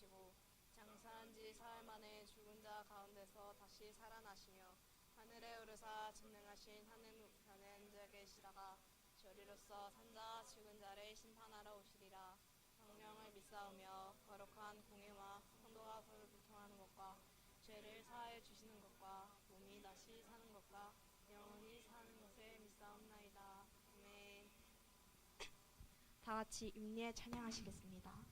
일어나시고 장사한 지 사흘 만에 죽은 자 가운데서 다시 살아나시며 하늘에 오르사 전능하신 하나님의 자 계시다가 저리로서 산자와 죽은 자를 심판하러 오시리라. 성령을 믿사오며 거룩한 공예와 성도가 서로 교통하는 것과 죄를 사하여 주시는 것과 몸이 다시 사는 것과 영원히 사는 것을 믿사옵나이다. 아멘. 다 같이 율리에 찬양하시겠습니다.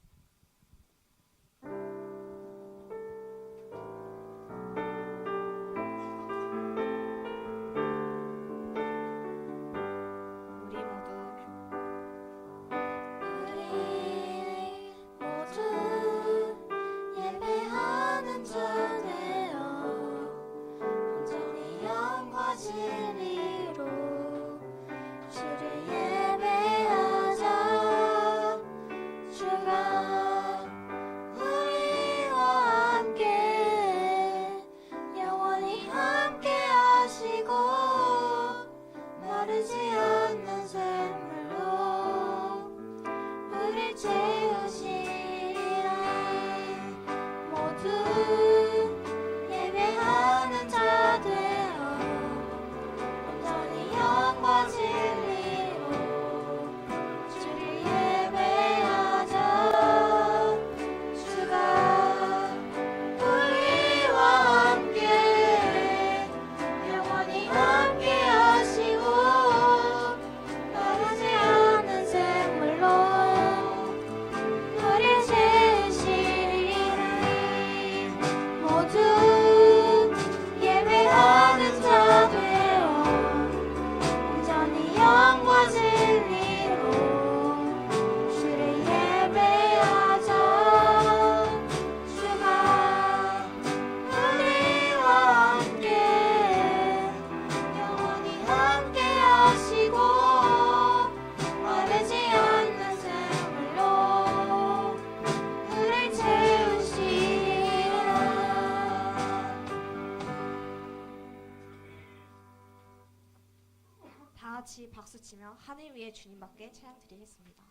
같이 박수치며 하늘 위에 주님밖에 찬양 드리겠습니다.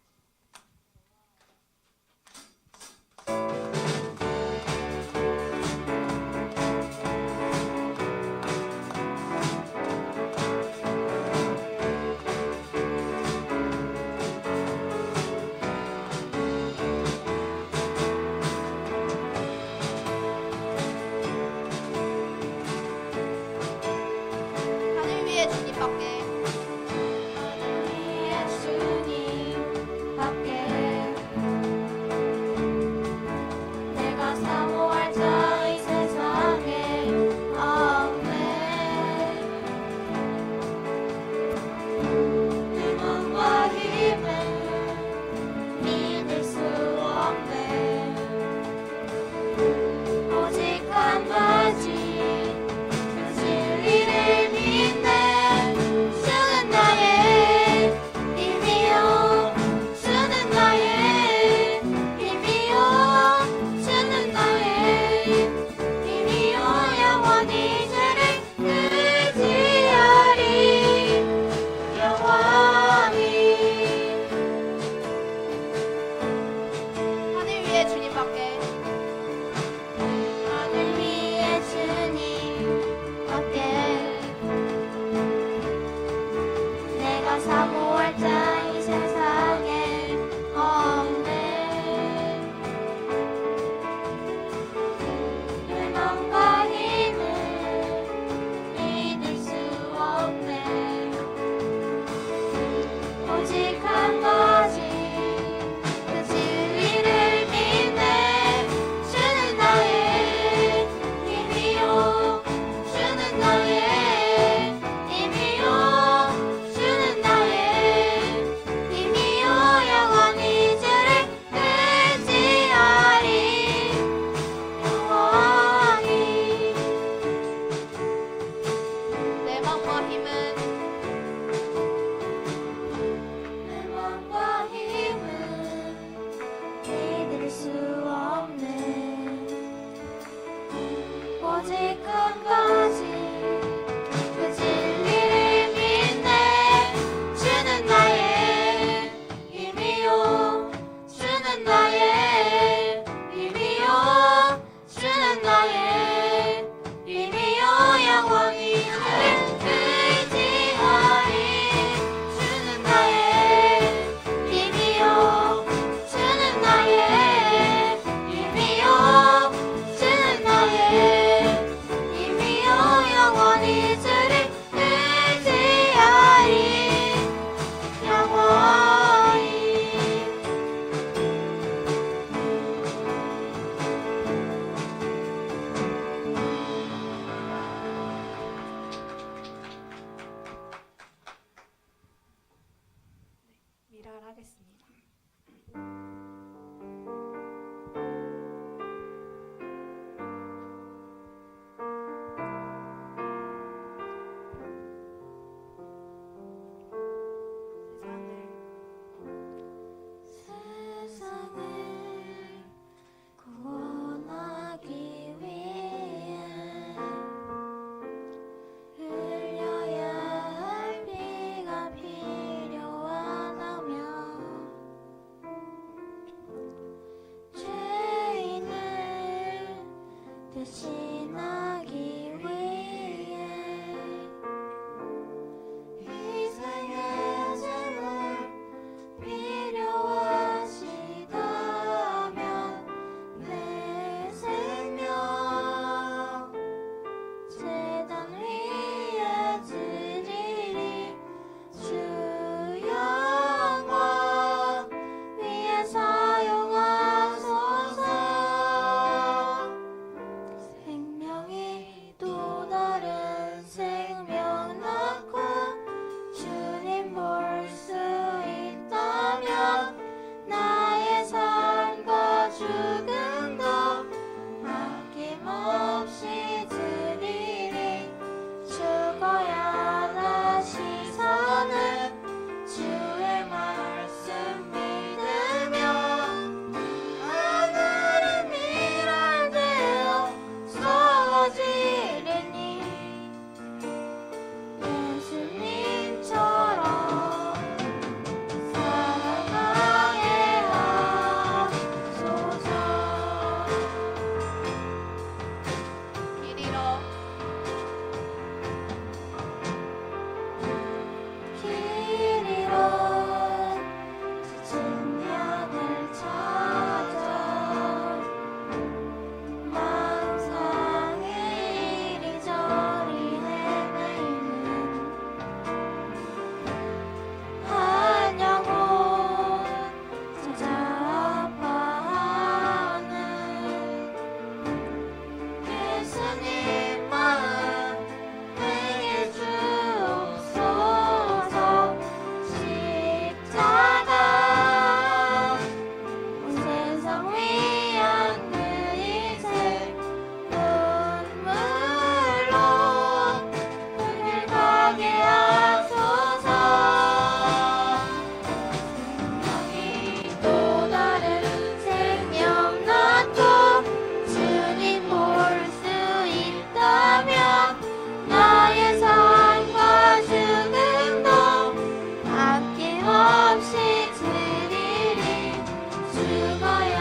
하늘 위에 주님밖에 하늘 위에 주님 대신하기 위해 희생의 제물 필요하시다면 내 생명 제단 위에 드리리 주 영광 위에 사용하소서. 생명이 또 다른 생명 낳고 주님 볼 수 있다면 나의 삶과 죽음도 아낌없이 드리리 죽어야 다시 사는 주의 말씀 믿으며 하늘은 미랄되어 쏟아지리니 예수님처럼 살아가게 하소서. 이리로 길이로 지친 양을 찾아 망상에 이리저리 헤매이는 한 영혼 찾아 아파하는 예수님 마음 내게 주옵소서. 십자가 온 세상 위한 그 희생 눈물로 눈을 가게 하소서. 생명이 또 다른 생명 낳고 주님 볼 수 있다면 나의 삶과 죽음도 아낌없이 드리리 죽어야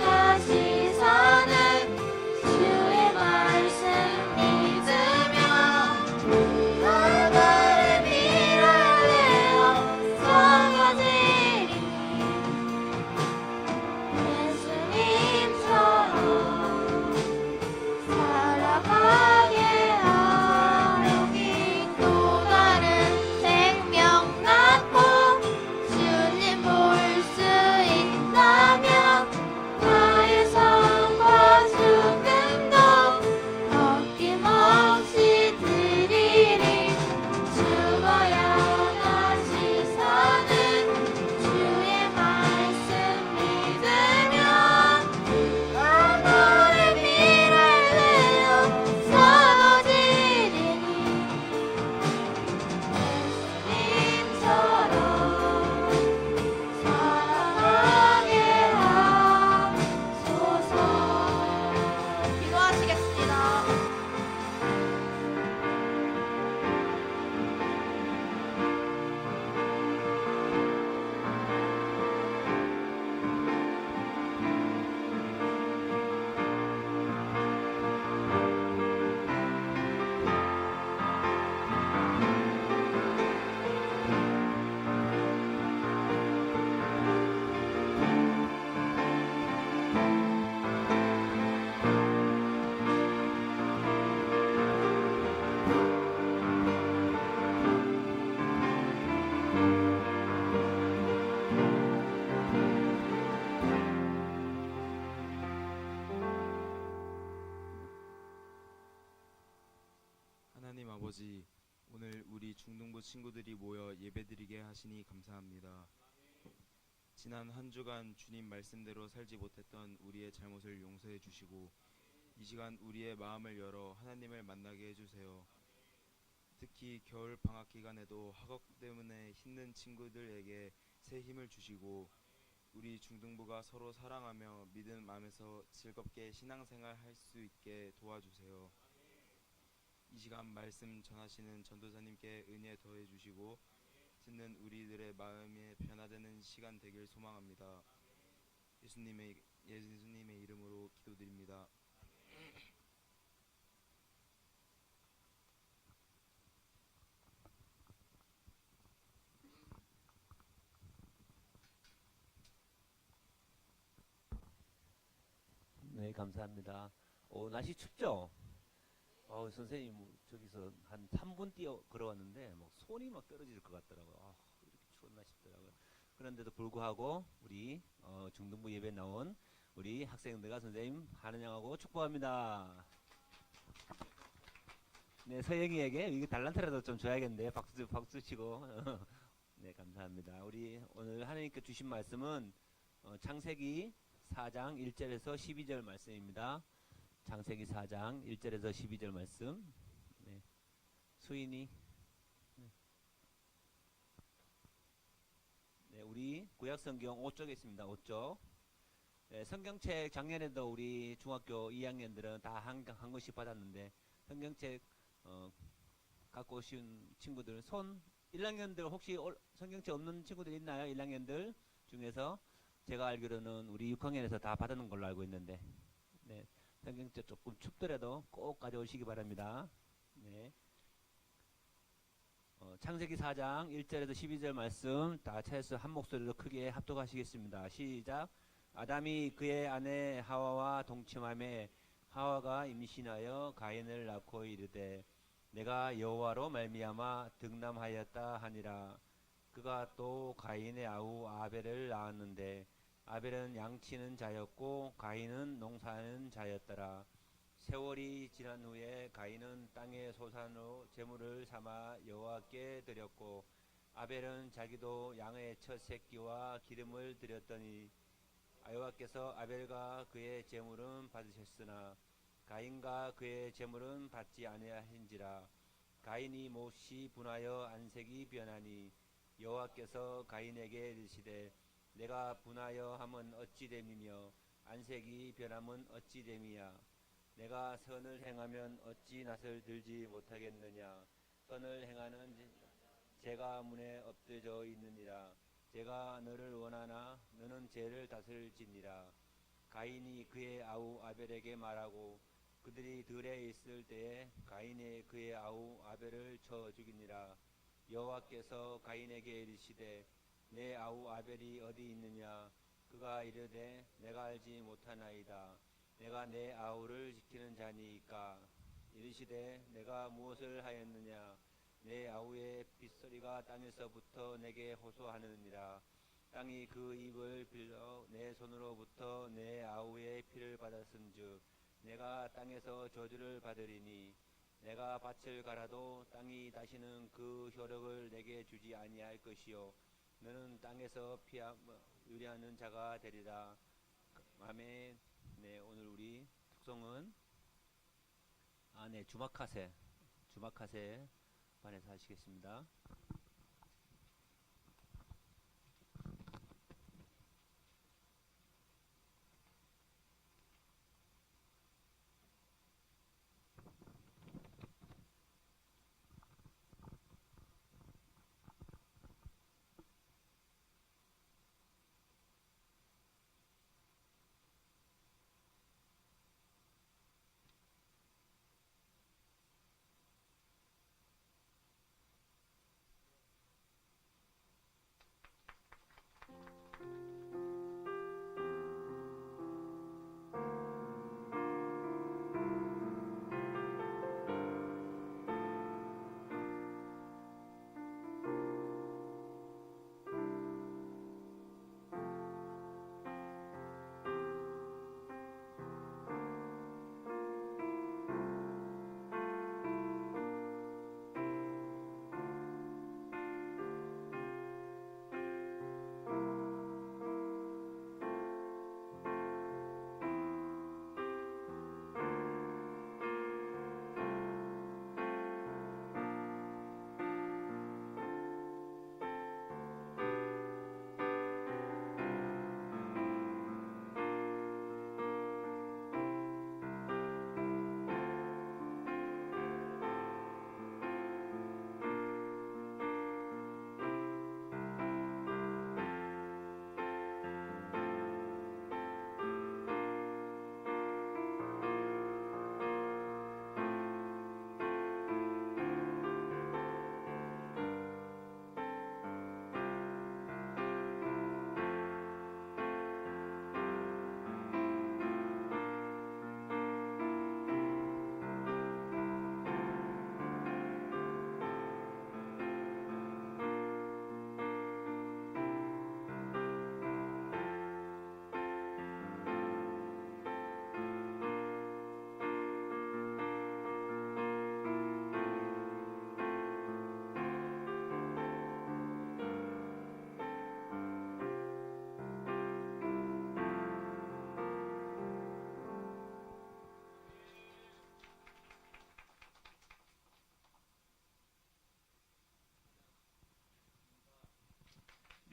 다시 사는 주의 말씀 믿으며 하늘을 미랄되어 쏟아지리니 예수님처럼 살아가게 하오니 또 다른 생명 낳고 주님 볼 수 있다면 나의 삶과 죽음도 어김없이 드리리 죽어야 다시 사는 주의 말씀 믿으며 하늘의 미랄되어 쏟아지리니 예수님처럼 살아가게 하소서. 기도하시겠습니다. 하나님 아버지, 오늘 우리 중등부 친구들이 모여 예배드리게 하시니 감사합니다. 지난 한 주간 주님 말씀대로 살지 못했던 우리의 잘못을 용서해 주시고 이 시간 우리의 마음을 열어 하나님을 만나게 해주세요. 특히 겨울 방학 기간에도 학업 때문에 힘든 친구들에게 새 힘을 주시고 우리 중등부가 서로 사랑하며 믿음 안에서 즐겁게 신앙생활 할 수 있게 도와주세요. 이 시간 말씀 전하시는 전도사님께 은혜 더해 주시고 듣는 우리들의 마음에 변화되는 시간 되길 소망합니다. 예수님의 이름으로 기도드립니다. 감사합니다. 날씨 춥죠? 선생님 저기서 한 3분 뛰어 걸어왔는데 뭐 손이 막 떨어질 것 같더라고요. 이렇게 추웠나 싶더라고요. 그런데도 불구하고 우리 중등부 예배 나온 우리 학생들과 선생님 환영하고 축복합니다. 네, 서영이에게 이거 달란트라도 좀 줘야겠는데 박수 치고. 네, 감사합니다. 우리 오늘 하나님께 주신 말씀은 창세기 4장 1절에서 12절 말씀입니다. 창세기 4장 1절에서 12절 말씀. 네. 수인이. 네. 네, 우리 구약성경 5쪽에 있습니다. 5쪽. 네, 성경책 작년에도 우리 중학교 2학년들은 다 한 권씩 받았는데 성경책 갖고 오신 친구들 1학년들 혹시 성경책 없는 친구들 있나요? 1학년들 중에서 제가 알기로는 우리 6학년에서 다 받는 걸로 알고 있는데, 네, 성경책 조금 춥더라도 꼭 가져오시기 바랍니다. 네. 창세기 4장 1절에서 12절 말씀 다 찾아서 한 목소리로 크게 합독하시겠습니다. 시작. 아담이 그의 아내 하와와 동침하며 하와가 임신하여 가인을 낳고 이르되 내가 여호와로 말미암아 득남하였다 하니라. 그가 또 가인의 아우 아벨을 낳았는데 아벨은 양치는 자였고 가인은 농사하는 자였더라. 세월이 지난 후에 가인은 땅의 소산으로 제물을 삼아 여호와께 드렸고 아벨은 자기도 양의 첫 새끼와 기름을 드렸더니 여호와께서 아벨과 그의 제물은 받으셨으나 가인과 그의 제물은 받지 아니하신지라. 가인이 몹시 분하여 안색이 변하니 여호와께서 가인에게 이르시되 내가 분하여 함은 어찌 됨이며 안색이 변함은 어찌 됨이야. 내가 선을 행하면 어찌 낯을 들지 못하겠느냐. 선을 행하는 죄가 문에 엎드져 있느니라. 제가 너를 원하나 너는 죄를 다스릴지니라. 가인이 그의 아우 아벨에게 말하고 그들이 들에 있을 때에 가인이 그의 아우 아벨을 쳐 죽이니라. 여호와께서 가인에게 이르시되 내 아우 아벨이 어디 있느냐. 그가 이르되 내가 알지 못하나이다. 내가 내 아우를 지키는 자니이까. 이르시되 내가 무엇을 하였느냐. 내 아우의 빗소리가 땅에서부터 내게 호소하느니라. 땅이 그 입을 빌려 내 손으로부터 내 아우의 피를 받았은즉 내가 땅에서 저주를 받으리니 내가 밭을 갈아도 땅이 다시는 그 효력을 내게 주지 아니할 것이요 너는 땅에서 유리하는 자가 되리라. 아멘. 네, 오늘 우리 특송은 주마카세 반에서 하시겠습니다.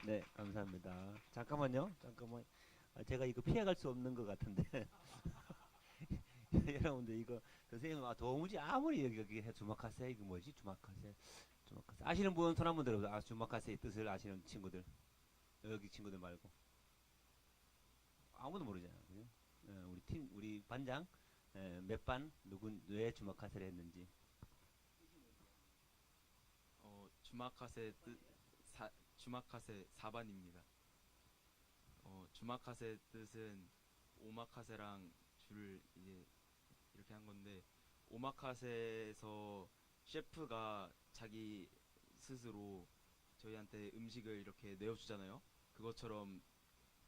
네, 감사합니다. 잠깐만요. 잠깐만. 제가 이거 피해갈 수 없는 것 같은데. 여러분들 이거 선생님 도무지 아무리 여기 해 주마카세 이거 뭐지? 주마카세. 주마카세. 아시는 분 손 한번 들어보세요. 주마카세의 뜻을 아시는 친구들. 여기 친구들 말고. 아무도 모르잖아요. 그죠? 우리 반장 몇 반 왜 주마카세를 했는지. 주마카세 4반입니다. 주마카세 뜻은 오마카세랑 줄을 이제 이렇게 한 건데, 오마카세에서 셰프가 자기 스스로 저희한테 음식을 이렇게 내어주잖아요. 그것처럼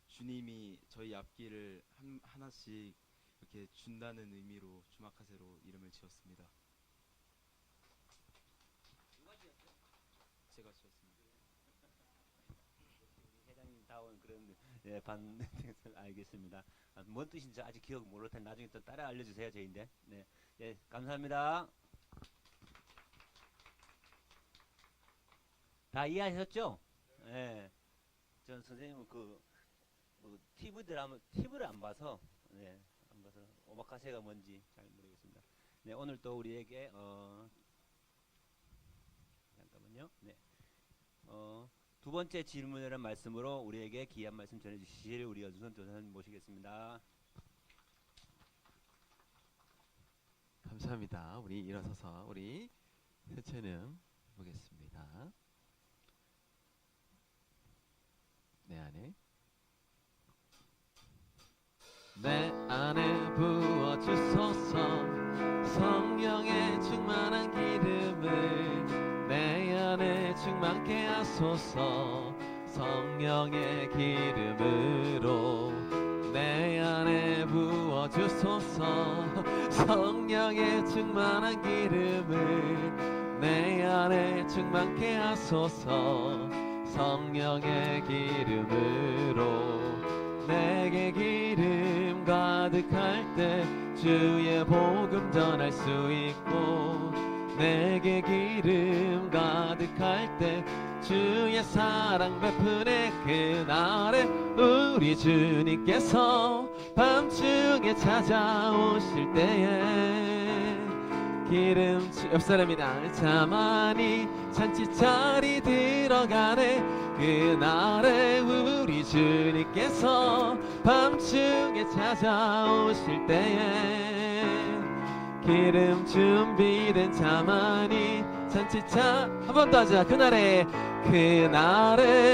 주님이 저희 앞길을 하나씩 이렇게 준다는 의미로 주마카세로 이름을 지었습니다. 제가 지었습니다. 회장님 다운 그런 반 알겠습니다. 뭔 뜻인지 아직 기억 모를 텐데 나중에 또 따라 알려주세요 저희인데. 네, 예, 감사합니다. 다 이해하셨죠? 예. 전 선생님은 TV를 안 봐서 오마카세가 뭔지 잘 모르겠습니다. 네, 오늘 또 우리에게 잠깐만요. 네. 두 번째 질문이라는 말씀으로 우리에게 귀한 말씀 전해주실 우리 여주선 교사님 모시겠습니다. 감사합니다. 우리 일어서서 우리 세체능 보겠습니다. 내 안에 부어주소서. 성령의 충만한 기름을 내 안에 충만케 하소서. 성령의 기름으로 내 안에 부어주소서. 성령의 충만한 기름을 내 안에 충만케 하소서. 성령의 기름으로 내게 기름 가득할 때 주의 복음 전할 수 있고, 내게 기름 가득할 때 주의 사랑 베푸네. 그날에 우리 주님께서 밤중에 찾아오실 때에 기름 옆 사람이랑 자만이 잔치자리 들어가네. 그날에 우리 주님께서 밤중에 찾아오실 때에 기름 준비된 자만이 잔치차 한 번 더 하자. 그날에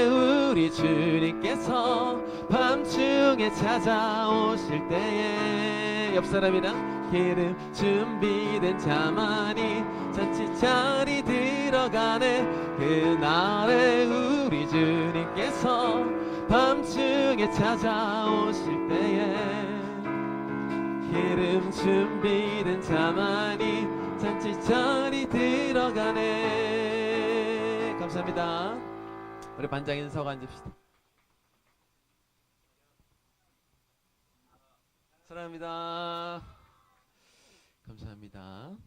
우리 주님께서 밤중에 찾아오실 때에 옆 사람이랑 기름 준비된 자만이 잔치자리 들어가네. 그날에 우리 주님께서 밤중에 찾아오실 때에 기름 준비된 자만이 잔치자리 들어가네. 감사합니다. 우리 반장 인사하고 앉읍시다. 사랑합니다. 감사합니다.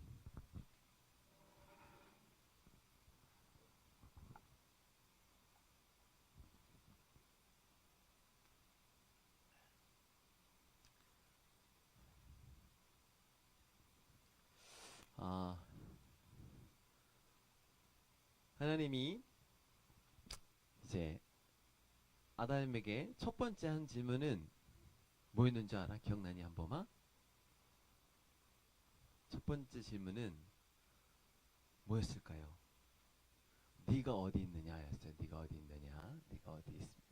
하나님이 이제 아담에게 첫 번째 한 질문은 뭐였는지 알아? 기억나니 한범아? 첫 번째 질문은 뭐였을까요? 네가 어디 있느냐였어요. 네가 어디 있느냐?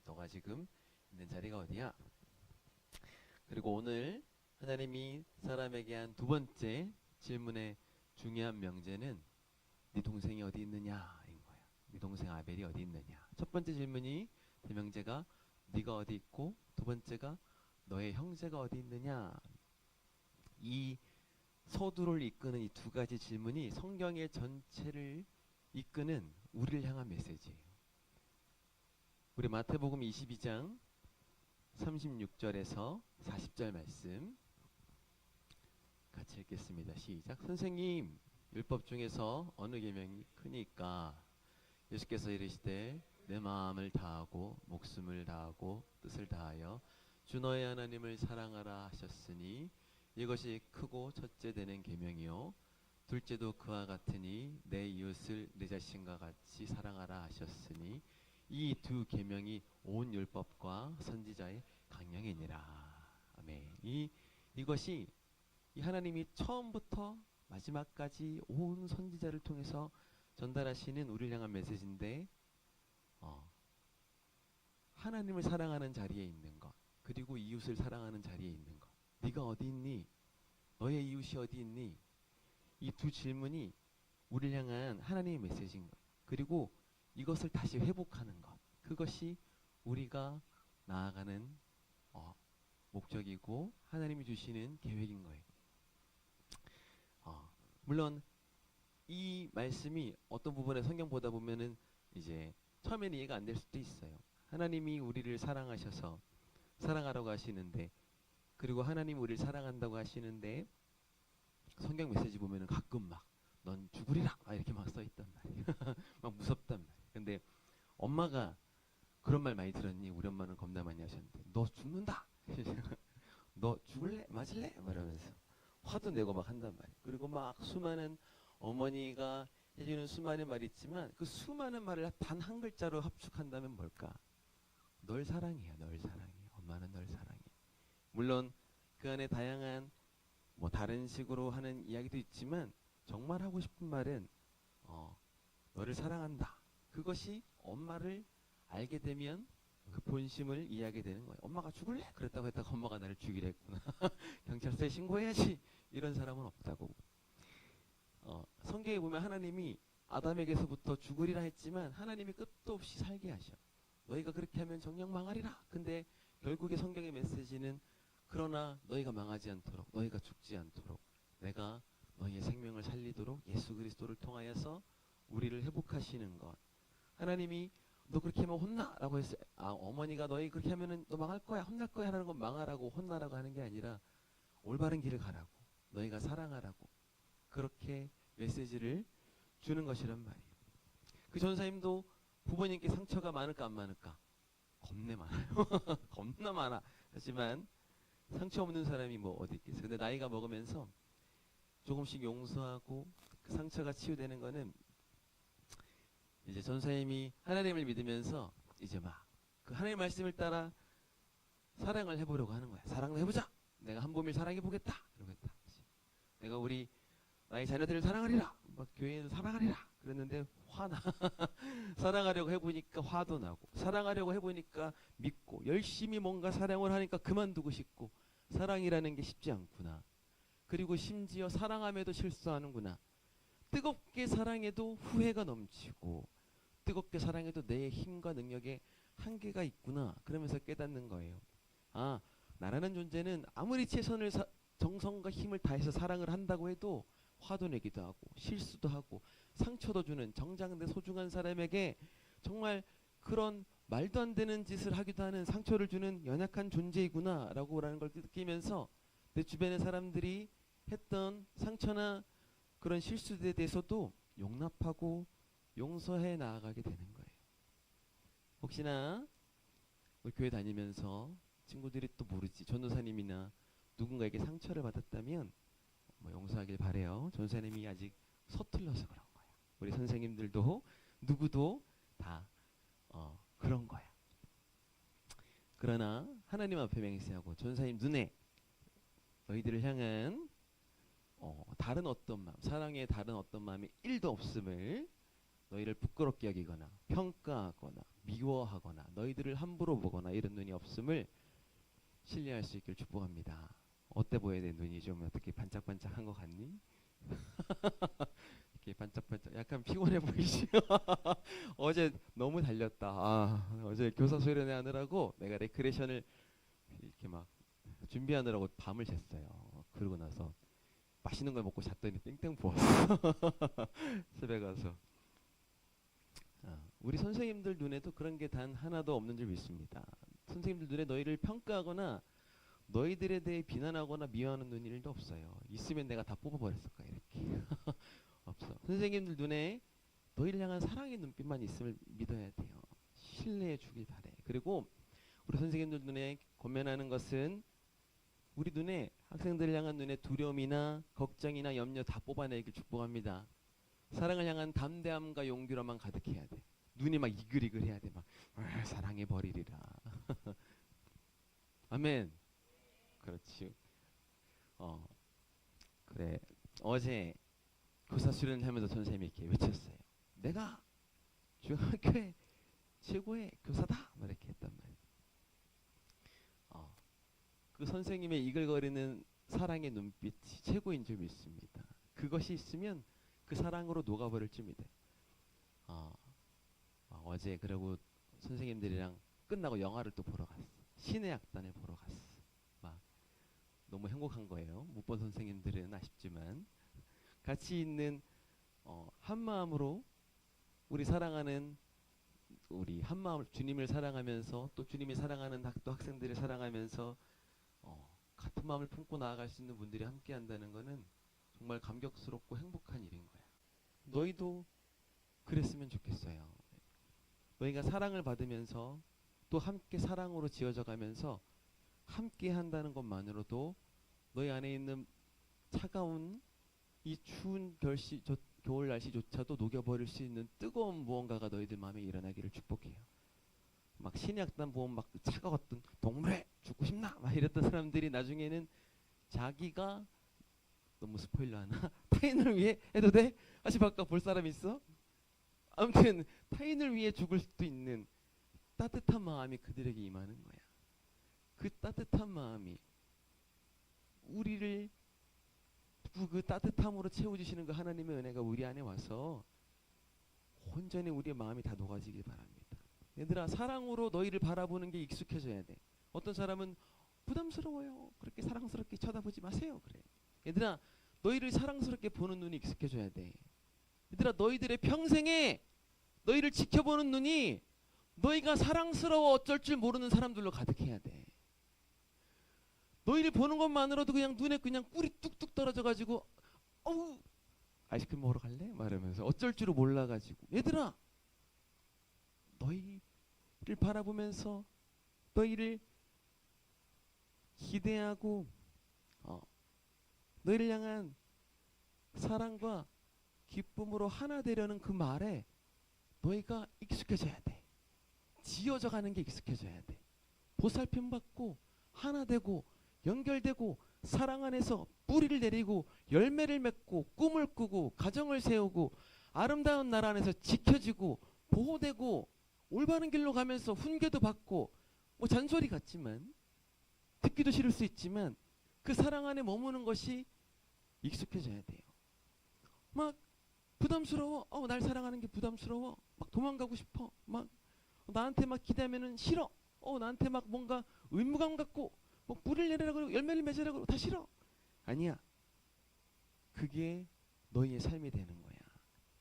너가 지금 있는 자리가 어디야? 그리고 오늘 하나님이 사람에게 한 두 번째 질문의 중요한 명제는 네 동생이 어디 있느냐인 거야. 네 동생 아벨이 어디 있느냐. 첫 번째 질문이 대명제가 네가 어디 있고, 두 번째가 너의 형제가 어디 있느냐. 이 서두를 이끄는 이 두 가지 질문이 성경의 전체를 이끄는 우리를 향한 메시지예요. 우리 마태복음 22장 36절에서 40절 말씀 같이 읽겠습니다. 시작. 선생님, 율법 중에서 어느 계명이 크니까? 예수께서 이르시되 내 마음을 다하고 목숨을 다하고 뜻을 다하여 주 너의 하나님을 사랑하라 하셨으니 이것이 크고 첫째 되는 계명이요 둘째도 그와 같으니 내 이웃을 내 자신과 같이 사랑하라 하셨으니 이 두 계명이 온 율법과 선지자의 강령이니라. 아멘. 이것이 이 하나님이 처음부터 마지막까지 온 선지자를 통해서 전달하시는 우리를 향한 메시지인데 하나님을 사랑하는 자리에 있는 것 그리고 이웃을 사랑하는 자리에 있는 것 네가 어디 있니? 너의 이웃이 어디 있니? 이 두 질문이 우리를 향한 하나님의 메시지인 거예요. 그리고 이것을 다시 회복하는 것 그것이 우리가 나아가는 목적이고 하나님이 주시는 계획인 거예요. 물론 이 말씀이 어떤 부분에 성경 보다 보면은 이제 처음에는 이해가 안 될 수도 있어요. 하나님이 우리를 사랑하셔서 사랑하라고 하시는데 그리고 하나님 우리를 사랑한다고 하시는데 성경 메시지 보면은 가끔 막 넌 죽으리라 이렇게 막 써있단 말이에요. 막 무섭단 말이에요. 근데 엄마가 그런 말 많이 들었니? 우리 엄마는 겁나 많이 하셨는데 너 죽는다. 너 죽을래? 맞을래? 말하면서 화도 내고 막 한단 말이에요. 그리고 막 수많은 어머니가 해주는 수많은 말이 있지만 그 수많은 말을 단 한 글자로 합축한다면 뭘까? 널 사랑해요. 널 사랑해. 엄마는 널 사랑해. 물론 그 안에 다양한 뭐 다른 식으로 하는 이야기도 있지만 정말 하고 싶은 말은 너를 사랑한다. 그것이 엄마를 알게 되면 그 본심을 이해하게 되는 거예요. 엄마가 죽을래? 그랬다고 했다가 엄마가 나를 죽이려 했구나. 경찰서에 신고해야지. 이런 사람은 없다고. 성경에 보면 하나님이 아담에게서부터 죽으리라 했지만 하나님이 끝도 없이 살게 하셔. 너희가 그렇게 하면 정녕 망하리라. 근데 결국에 성경의 메시지는 그러나 너희가 망하지 않도록 너희가 죽지 않도록 내가 너희의 생명을 살리도록 예수 그리스도를 통하여서 우리를 회복하시는 것. 하나님이 너 그렇게 하면 혼나 라고 했어요. 어머니가 너희 그렇게 하면은 너 망할 거야 혼날 거야 하는 건 망하라고 혼나라고 하는 게 아니라 올바른 길을 가라고 너희가 사랑하라고 그렇게 메시지를 주는 것이란 말이에요. 그 전사님도 부모님께 상처가 많을까 안 많을까? 겁내 많아요. 겁나 많아. 하지만 상처 없는 사람이 뭐 어디 있겠어요. 근데 나이가 먹으면서 조금씩 용서하고 그 상처가 치유되는 거는 이제 전사님이 하나님을 믿으면서 이제 막 그 하나님의 말씀을 따라 사랑을 해보려고 하는 거야. 사랑을 해보자. 내가 한봄일 사랑해보겠다. 그러겠다. 내가 우리 나의 자녀들을 사랑하리라. 막 교회에서 사랑하리라. 그랬는데 화나. 사랑하려고 해보니까 화도 나고 사랑하려고 해보니까 믿고 열심히 뭔가 사랑을 하니까 그만두고 싶고 사랑이라는 게 쉽지 않구나. 그리고 심지어 사랑함에도 실수하는구나. 뜨겁게 사랑해도 후회가 넘치고 뜨겁게 사랑해도 내 힘과 능력에 한계가 있구나. 그러면서 깨닫는 거예요. 나라는 존재는 아무리 최선을 정성과 힘을 다해서 사랑을 한다고 해도 화도 내기도 하고 실수도 하고 상처도 주는 정작 내 소중한 사람에게 정말 그런 말도 안 되는 짓을 하기도 하는 상처를 주는 연약한 존재이구나 라고 라는 걸 느끼면서 내 주변의 사람들이 했던 상처나 그런 실수에 대해서도 용납하고 용서해 나아가게 되는 거예요. 혹시나 우리 교회 다니면서 친구들이 또 모르지 전도사님이나 누군가에게 상처를 받았다면 뭐 용서하길 바래요. 전도사님이 아직 서툴러서 그런 거야. 우리 선생님들도 누구도 다 그런 거야. 그러나 하나님 앞에 맹세하고 전도사님 눈에 너희들을 향한 다른 어떤 마음, 사랑의 다른 어떤 마음이 1도 없음을 너희를 부끄럽게 여기거나 평가하거나 미워하거나 너희들을 함부로 보거나 이런 눈이 없음을 신뢰할 수 있길 축복합니다. 어때 보여야 돼? 눈이 좀 어떻게 반짝반짝한 것 같니? 이렇게 반짝반짝 약간 피곤해 보이시죠? 어제 너무 달렸다. 어제 교사 수련회 하느라고 내가 레크레이션을 이렇게 막 준비하느라고 밤을 샜어요. 그러고 나서 맛있는 걸 먹고 잤더니 땡땡 부었어. 집에 가서. 우리 선생님들 눈에도 그런 게 단 하나도 없는 줄 믿습니다. 선생님들 눈에 너희를 평가하거나 너희들에 대해 비난하거나 미워하는 눈이 1도 없어요. 있으면 내가 다 뽑아버렸을 거야 이렇게. 없어. 선생님들 눈에 너희를 향한 사랑의 눈빛만 있음을 믿어야 돼요. 신뢰해 주길 바래. 그리고 우리 선생님들 눈에 권면하는 것은 우리 눈에 학생들을 향한 눈에 두려움이나 걱정이나 염려 다 뽑아내길 축복합니다. 사랑을 향한 담대함과 용기로만 가득해야 돼. 눈이 막 이글이글해야 돼. 막 사랑해 버리리라. 아멘. 그렇지. 그래. 어제 교사 수련을 하면서 선생님이 이렇게 외쳤어요. 내가 중학교의 최고의 교사다. 막 이렇게 했단 말이에요. 그 선생님의 이글거리는 사랑의 눈빛이 최고인 줄 믿습니다. 그것이 있으면 그 사랑으로 녹아버릴 줄 믿어요. 어제 그리고 선생님들이랑 끝나고 영화를 또 보러 갔어. 신의 악단을 보러 갔어. 막 너무 행복한 거예요. 못 본 선생님들은 아쉽지만 같이 있는 한 마음으로 우리 사랑하는 우리 한 마음 주님을 사랑하면서 또 주님이 사랑하는 또 학생들을 사랑하면서 같은 마음을 품고 나아갈 수 있는 분들이 함께 한다는 거는 정말 감격스럽고 행복한 일인 거야. 너희도 그랬으면 좋겠어요. 너희가 사랑을 받으면서 또 함께 사랑으로 지어져 가면서 함께 한다는 것만으로도 너희 안에 있는 차가운 이 추운 겨울 날씨조차도 녹여버릴 수 있는 뜨거운 무언가가 너희들 마음에 일어나기를 축복해요. 막 신의 악단 보면 막 차가웠던 동물에 죽고 싶나 막 이랬던 사람들이 나중에는 자기가 너무 스포일러 하나? 타인을 위해 해도 돼? 다시 바꿔 볼 사람 있어? 아무튼 타인을 위해 죽을 수도 있는 따뜻한 마음이 그들에게 임하는 거야. 그 따뜻한 마음이 우리를 그 따뜻함으로 채워주시는 그 하나님의 은혜가 우리 안에 와서 온전히 우리의 마음이 다 녹아지길 바랍니다. 얘들아, 사랑으로 너희를 바라보는 게 익숙해져야 돼. 어떤 사람은 부담스러워요. 그렇게 사랑스럽게 쳐다보지 마세요. 그래. 얘들아, 너희를 사랑스럽게 보는 눈이 익숙해져야 돼. 얘들아, 너희들의 평생에 너희를 지켜보는 눈이 너희가 사랑스러워 어쩔 줄 모르는 사람들로 가득해야 돼. 너희를 보는 것만으로도 그냥 눈에 그냥 꿀이 뚝뚝 떨어져가지고 어우 아이스크림 먹으러 갈래? 말하면서 어쩔 줄을 몰라가지고 얘들아, 너희를 바라보면서 너희를 기대하고 너희를 향한 사랑과 기쁨으로 하나 되려는 그 말에 너희가 익숙해져야 돼. 지어져 가는 게 익숙해져야 돼. 보살핌 받고 하나 되고 연결되고 사랑 안에서 뿌리를 내리고 열매를 맺고 꿈을 꾸고 가정을 세우고 아름다운 나라 안에서 지켜지고 보호되고 올바른 길로 가면서 훈계도 받고 뭐 잔소리 같지만 듣기도 싫을 수 있지만 그 사랑 안에 머무는 것이 익숙해져야 돼요. 막 부담스러워. 날 사랑하는 게 부담스러워. 막 도망가고 싶어. 막 나한테 막 기대하면은 싫어. 나한테 막 뭔가 의무감 갖고 뭐 뿌리를 내리라고 열매를 맺으라고 다 싫어. 아니야. 그게 너희의 삶이 되는 거야.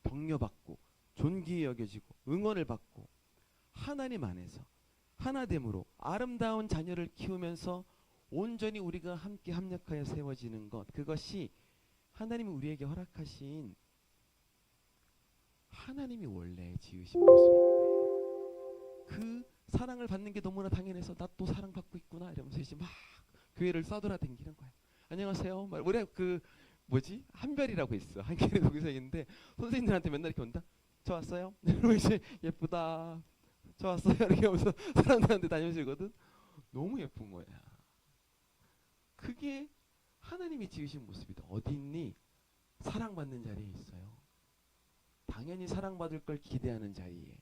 격려받고 존귀히 여겨지고 응원을 받고 하나님 안에서 하나됨으로 아름다운 자녀를 키우면서 온전히 우리가 함께 합력하여 세워지는 것, 그것이 하나님이 우리에게 허락하신 하나님이 원래 지으신 모습입니다. 그 사랑을 받는 게 너무나 당연해서 나 또 사랑받고 있구나 이러면서 이제 막 교회를 싸돌아다니는 거야. 안녕하세요. 우리 그 뭐지? 한별이라고 있어. 한결의 동생인데 선생님들한테 맨날 이렇게 온다. 저 왔어요. 이러면 이제 예쁘다. 저 왔어요. 이렇게 하면서 사람들한테 다녀주거든. 너무 예쁜 거야. 그게 하나님이 지으신 모습이다. 어디 있니? 사랑받는 자리에 있어요. 당연히 사랑받을 걸 기대하는 자리에,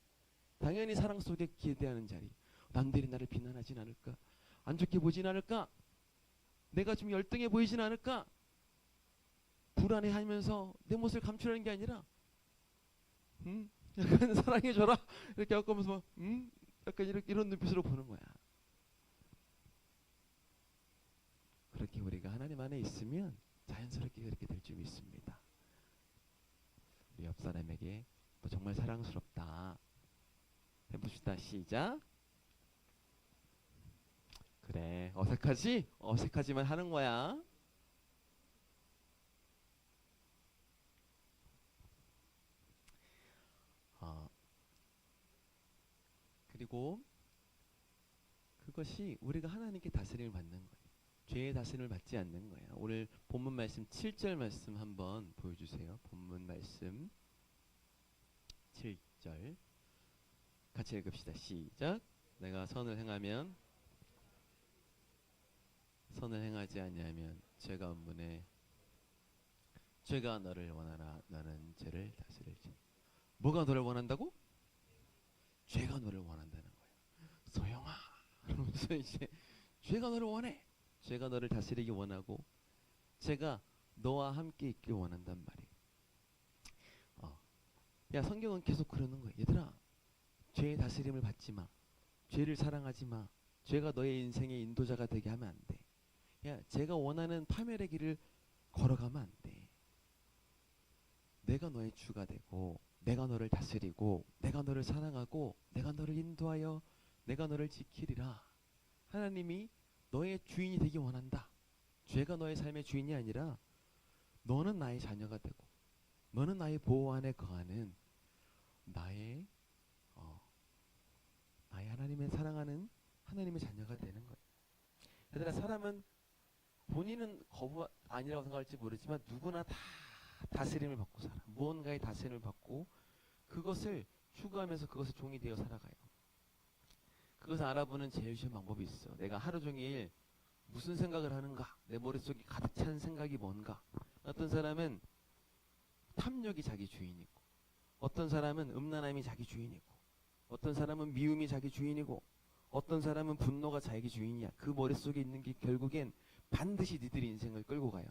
당연히 사랑 속에 기대하는 자리. 남들이 나를 비난하진 않을까? 안 좋게 보진 않을까? 내가 좀 열등해 보이진 않을까? 불안해하면서 내 모습을 감추려는 게 아니라 약간 사랑해줘라 이렇게 하고 하면서 약간 이런 눈빛으로 보는 거야. 그렇게 우리가 하나님 안에 있으면 자연스럽게 그렇게 될 줄 믿습니다. 우리 옆 사람에게 너 정말 사랑스럽다 해봅시다. 시작. 그래, 어색하지? 어색하지만 하는 거야. 그리고 그리고 그것이 우리가 하나님께 다스림을 받는 거예요. 죄의 다스림을 받지 않는 거예요. 오늘 본문 말씀 7절 말씀 한번 보여주세요. 본문 말씀 7절 같이 읽읍시다. 시작. 내가 선을 행하지 아니하면 죄가 없으니 죄가 너를 원하나 너는 죄를 다스릴지. 뭐가 너를 원한다고? 죄가 너를 원한다는 거예요. 소영아, 그러면서 이제 죄가 너를 원해. 죄가 너를 다스리기 원하고 죄가 너와 함께 있길 원한단 말이에요. 야, 성경은 계속 그러는 거예요. 얘들아, 죄의 다스림을 받지 마. 죄를 사랑하지 마. 죄가 너의 인생의 인도자가 되게 하면 안 돼. 야, 죄가 원하는 파멸의 길을 걸어가면 안 돼. 내가 너의 주가 되고 내가 너를 다스리고 내가 너를 사랑하고 내가 너를 인도하여 내가 너를 지키리라. 하나님이 너의 주인이 되기 원한다. 죄가 너의 삶의 주인이 아니라 너는 나의 자녀가 되고 너는 나의 보호 안에 거하는 나의 하나님의 사랑하는 하나님의 자녀가 되는 거예요. 얘들아, 사람은 본인은 거부 아니라고 생각할지 모르지만 누구나 다 다스림을 받고 살아. 무언가의 다스림을 받고 그것을 추구하면서 그것을 종이 되어 살아가요. 그것을 알아보는 제일 쉬운 방법이 있어. 내가 하루 종일 무슨 생각을 하는가, 내 머릿속에 가득 찬 생각이 뭔가. 어떤 사람은 탐욕이 자기 주인이고 어떤 사람은 음란함이 자기 주인이고 어떤 사람은 미움이 자기 주인이고 어떤 사람은 분노가 자기 주인이야. 그 머릿속에 있는 게 결국엔 반드시 니들의 인생을 끌고 가요.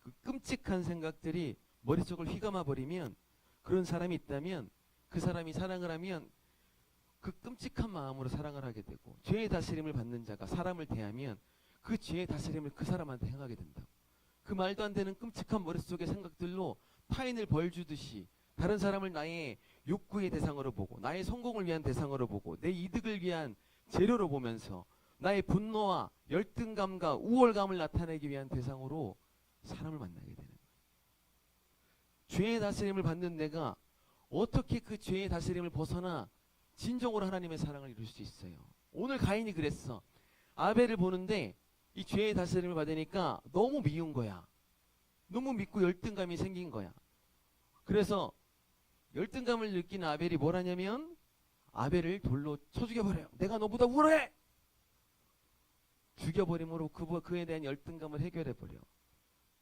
그 끔찍한 생각들이 머릿속을 휘감아 버리면, 그런 사람이 있다면 그 사람이 사랑을 하면 그 끔찍한 마음으로 사랑을 하게 되고, 죄의 다스림을 받는 자가 사람을 대하면 그 죄의 다스림을 그 사람한테 행하게 된다고. 그 말도 안 되는 끔찍한 머릿속의 생각들로 타인을 벌주듯이 다른 사람을 나의 욕구의 대상으로 보고 나의 성공을 위한 대상으로 보고 내 이득을 위한 재료로 보면서 나의 분노와 열등감과 우월감을 나타내기 위한 대상으로 사람을 만나게 되는 거예요. 죄의 다스림을 받는 내가 어떻게 그 죄의 다스림을 벗어나 진정으로 하나님의 사랑을 이룰 수 있어요? 오늘 가인이 그랬어. 아벨을 보는데 이 죄의 다스림을 받으니까 너무 미운 거야. 너무 믿고 열등감이 생긴 거야. 그래서 열등감을 느낀 아벨이 뭘 하냐면 아벨을 돌로 쳐 죽여버려요. 내가 너보다 우월해! 죽여버림으로 그에 대한 열등감을 해결해버려.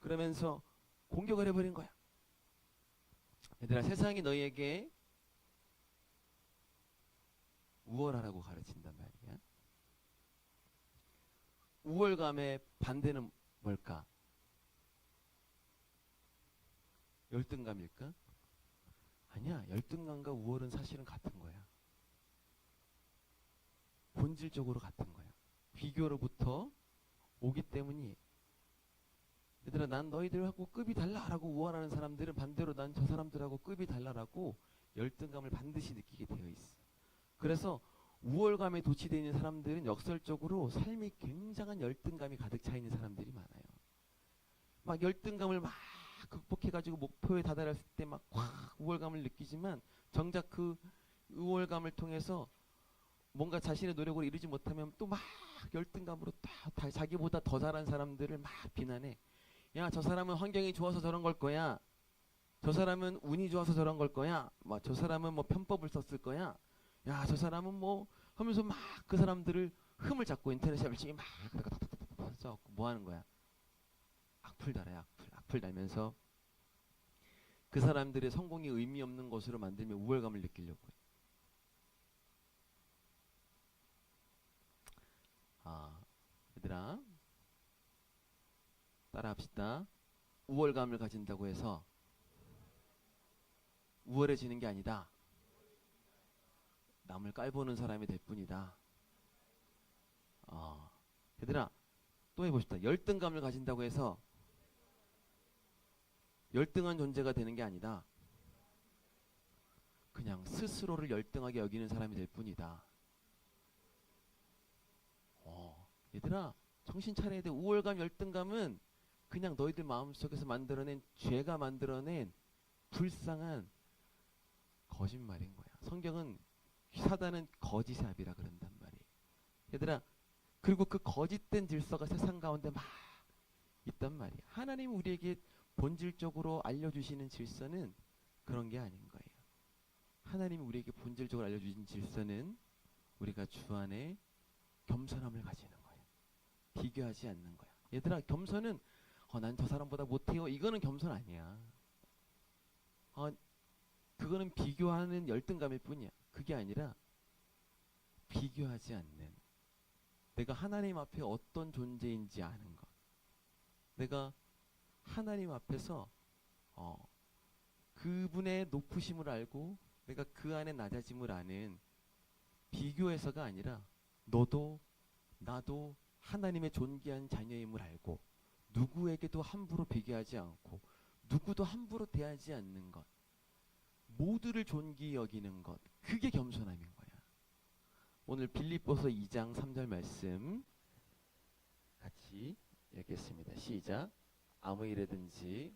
그러면서 공격을 해버린 거야. 얘들아, 세상이 너희에게 우월하라고 가르친단 말이야. 우월감의 반대는 뭘까? 열등감일까? 아니야. 열등감과 우월은 사실은 같은 거야. 본질적으로 같은 거야. 비교로부터 오기 때문이에요. 얘들아, 난 너희들하고 급이 달라라고 우월하는 사람들은 반대로 난 저 사람들하고 급이 달라라고 열등감을 반드시 느끼게 되어 있어. 그래서 우월감에 도취되어 있는 사람들은 역설적으로 삶이 굉장한 열등감이 가득 차 있는 사람들이 많아요. 막 열등감을 막 극복해가지고 목표에 다다랐을 때 막 확 우월감을 느끼지만 정작 그 우월감을 통해서 뭔가 자신의 노력으로 이루지 못하면 또 막 열등감으로 다 자기보다 더 잘한 사람들을 막 비난해. 야, 저 사람은 환경이 좋아서 저런 걸 거야. 저 사람은 운이 좋아서 저런 걸 거야. 뭐 저 사람은 뭐 편법을 썼을 거야. 야, 저 사람은 뭐 하면서 막 그 사람들을 흠을 잡고 인터넷에 열심히 막 써갖고 뭐 하는 거야? 악플 달아요. 악플 달면서 그 사람들의 성공이 의미 없는 것으로 만들며 우월감을 느끼려고 해요. 얘들아, 따라합시다. 우월감을 가진다고 해서 우월해지는 게 아니다. 남을 깔보는 사람이 될 뿐이다. 얘들아, 또 해봅시다. 열등감을 가진다고 해서 열등한 존재가 되는 게 아니다. 그냥 스스로를 열등하게 여기는 사람이 될 뿐이다. 얘들아, 정신 차려야 돼. 우월감, 열등감은 그냥 너희들 마음속에서 만들어낸 죄가 만들어낸 불쌍한 거짓말인 거야. 성경은 사단은 거짓의 아비라 그런단 말이에요. 얘들아, 그리고 그 거짓된 질서가 세상 가운데 막 있단 말이에요. 하나님 우리에게 본질적으로 알려주시는 질서는 그런 게 아닌 거예요. 하나님이 우리에게 본질적으로 알려주신 질서는 우리가 주 안에 겸손함을 가지는 거예요. 비교하지 않는 거야. 얘들아, 겸손은 난 저 사람보다 못해요, 이거는 겸손 아니야. 그거는 비교하는 열등감일 뿐이야. 그게 아니라 비교하지 않는, 내가 하나님 앞에 어떤 존재인지 아는 것, 내가 하나님 앞에서 그분의 높으심을 알고 내가 그 안에 낮아짐을 아는, 비교해서가 아니라 너도 나도 하나님의 존귀한 자녀임을 알고 누구에게도 함부로 비교하지 않고 누구도 함부로 대하지 않는 것, 모두를 존귀히 여기는 것, 그게 겸손함인 거야. 오늘 빌립보서 2장 3절 말씀 같이 읽겠습니다. 시작. 아무 일에든지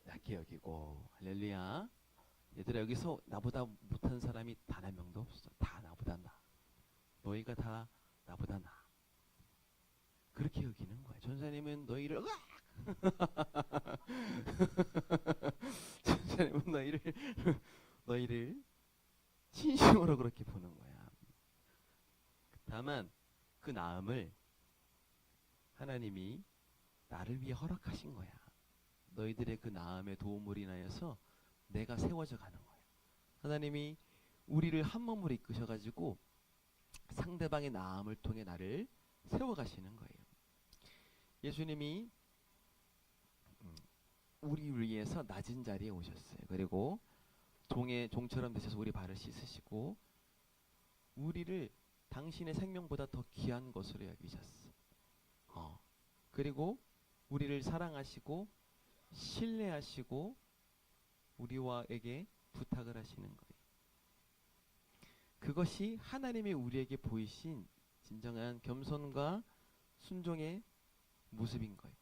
낮게 여기고. 할렐루야. 얘들아, 여기서 나보다 못한 사람이 단 한 명도 없어. 다 나보다 나. 너희가 다 나보다 나. 그렇게 여기는 거야. 전사님은 너희를 전사님은 너희를 진심으로 그렇게 보는 거야. 다만 그 나음을 하나님이 나를 위해 허락하신 거야. 너희들의 그 나음의 도움을 인하여서 내가 세워져 가는 거야. 하나님이 우리를 한 몸으로 이끄셔가지고 상대방의 나음을 통해 나를 세워가시는 거예요. 예수님이 우리 위해서 낮은 자리에 오셨어요. 그리고 종처럼 되셔서 우리 발을 씻으시고 우리를 당신의 생명보다 더 귀한 것으로 여기셨어. 그리고 우리를 사랑하시고 신뢰하시고 우리와에게 부탁을 하시는 거예요. 그것이 하나님이 우리에게 보이신 진정한 겸손과 순종의 모습인 거예요.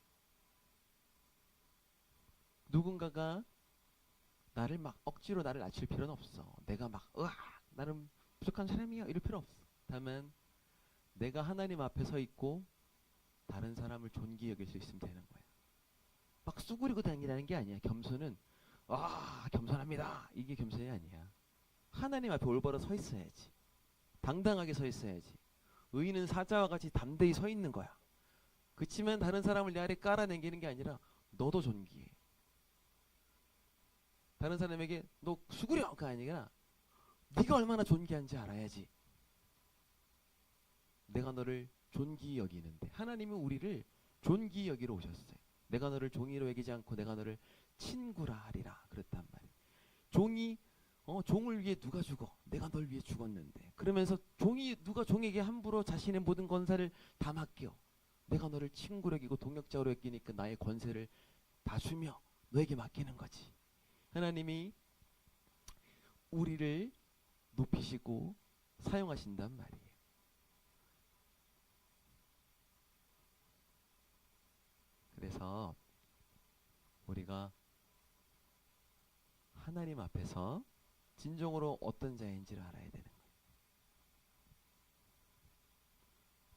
누군가가 나를 막 억지로 나를 낮출 필요는 없어. 내가 막 나는 부족한 사람이야 이럴 필요 없어. 다만 내가 하나님 앞에 서 있고 다른 사람을 존귀히 여길 수 있으면 되는 거야. 막 쑥그리고 다니라는 게 아니야. 겸손은 겸손합니다, 이게 겸손이 아니야. 하나님 앞에 올바로 서 있어야지. 당당하게 서 있어야지. 의인은 사자와 같이 담대히 서 있는 거야. 그치만 다른 사람을 내 아래 깔아내기는 게 아니라 너도 존귀해. 다른 사람에게 너 수구려가 아니라 네가 얼마나 존귀한지 알아야지. 내가 너를 존귀히 여기는데, 하나님은 우리를 존귀히 여기러 오셨어요. 내가 너를 종이로 여기지 않고 내가 너를 친구라 하리라 그랬단 말이에요. 종이 종을 위해 누가 죽어? 내가 널 위해 죽었는데. 그러면서 누가 종에게 함부로 자신의 모든 권세를 다 맡겨? 내가 너를 친구로 여기고 동역자로 여기니까 나의 권세를 다 주며 너에게 맡기는 거지. 하나님이 우리를 높이시고 사용하신단 말이에요. 그래서 우리가 하나님 앞에서 진정으로 어떤 자인지를 알아야 되는 거예요.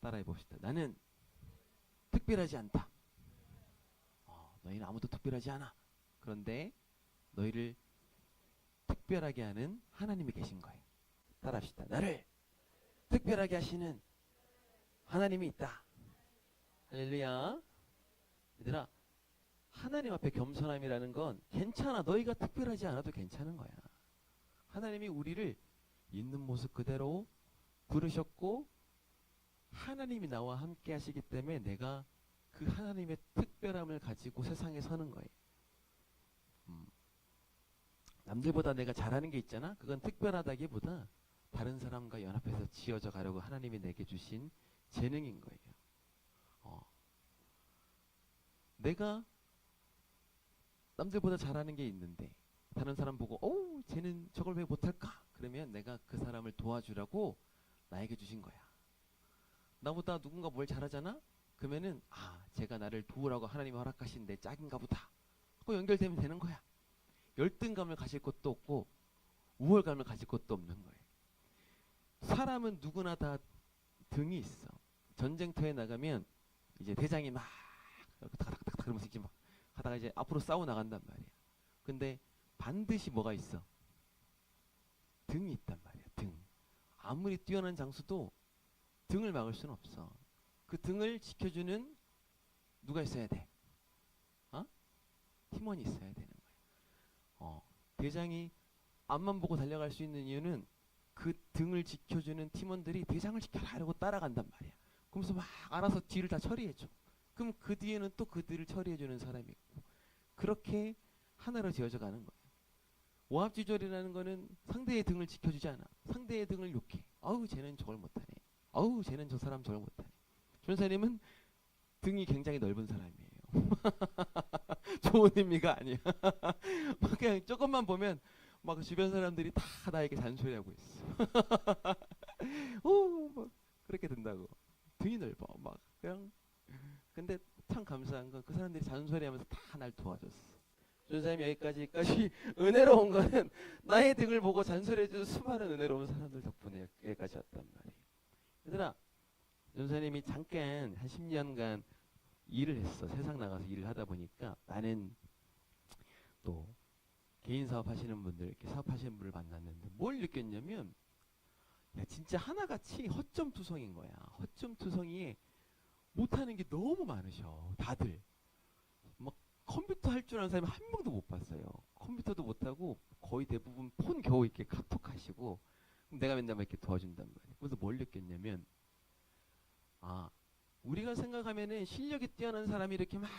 따라해 봅시다. 나는 특별하지 않다. 너희는 아무도 특별하지 않아. 그런데 너희를 특별하게 하는 하나님이 계신 거예요. 따라합시다. 나를 특별하게 하시는 하나님이 있다. 할렐루야. 얘들아, 하나님 앞에 겸손함이라는 건 괜찮아. 너희가 특별하지 않아도 괜찮은 거야. 하나님이 우리를 있는 모습 그대로 부르셨고 하나님이 나와 함께 하시기 때문에 내가 그 하나님의 특별함을 가지고 세상에 서는 거예요. 남들보다 내가 잘하는 게 있잖아. 그건 특별하다기보다 다른 사람과 연합해서 지어져 가려고 하나님이 내게 주신 재능인 거예요. 내가 남들보다 잘하는 게 있는데 다른 사람 보고 쟤는 저걸 왜 못할까? 그러면 내가 그 사람을 도와주라고 나에게 주신 거야. 나보다 누군가 뭘 잘하잖아? 그러면은 제가 나를 도우라고 하나님이 허락하신 내 짝인가 보다. 하고 연결되면 되는 거야. 열등감을 가질 것도 없고 우월감을 가질 것도 없는 거예요. 사람은 누구나 다 등이 있어. 전쟁터에 나가면 이제 대장이 막 탁탁탁탁 그러면서 이제 막 하다가 이제 앞으로 싸워 나간단 말이야. 근데 반드시 뭐가 있어? 등이 있단 말이야. 등. 아무리 뛰어난 장수도 등을 막을 수는 없어. 그 등을 지켜주는 누가 있어야 돼? 팀원이 있어야 되는 거야. 대장이 앞만 보고 달려갈 수 있는 이유는 그 등을 지켜주는 팀원들이 대장을 지켜라 이러고 따라간단 말이야. 그러면서 막 알아서 뒤를 다 처리해줘. 그럼 그 뒤에는 또 그들을 처리해주는 사람이 있고, 그렇게 하나로 지어져 가는 거예요. 오합지졸이라는 거는 상대의 등을 지켜주지 않아. 상대의 등을 욕해. 아우 쟤는 저걸 못하네. 아우 쟤는 저 사람 저걸 못하네. 전사님은 등이 굉장히 넓은 사람이에요. 좋은 의미가 아니야. 막 그냥 조금만 보면 막 주변 사람들이 다 나에게 잔소리하고 있어. 뭐 그렇게 된다고. 등이 넓어. 막 그냥. 근데 참 감사한 건 그 사람들이 잔소리하면서 다 날 도와줬어. 전사님 여기까지 은혜로운 거는 나의 등을 보고 잔소리해주는 수많은 은혜로운 사람들 덕분에 여기까지 왔단 말이에요. 얘들아, 전사님이 잠깐 한 10년간 일을 했어. 세상 나가서 일을 하다 보니까 많은 또 개인 사업하시는 분들, 이렇게 사업하시는 분을 만났는데 뭘 느꼈냐면, 야 진짜 하나같이 허점투성인 거야. 허점투성이에 못하는 게 너무 많으셔. 다들 막 컴퓨터 할 줄 아는 사람이 한 명도 못 봤어요. 컴퓨터도 못하고 거의 대부분 폰 겨우 이렇게 카톡 하시고, 그럼 내가 맨날 막 이렇게 도와준단 말이야. 그래서 뭘 느꼈냐면, 우리가 생각하면은 실력이 뛰어난 사람이 이렇게 막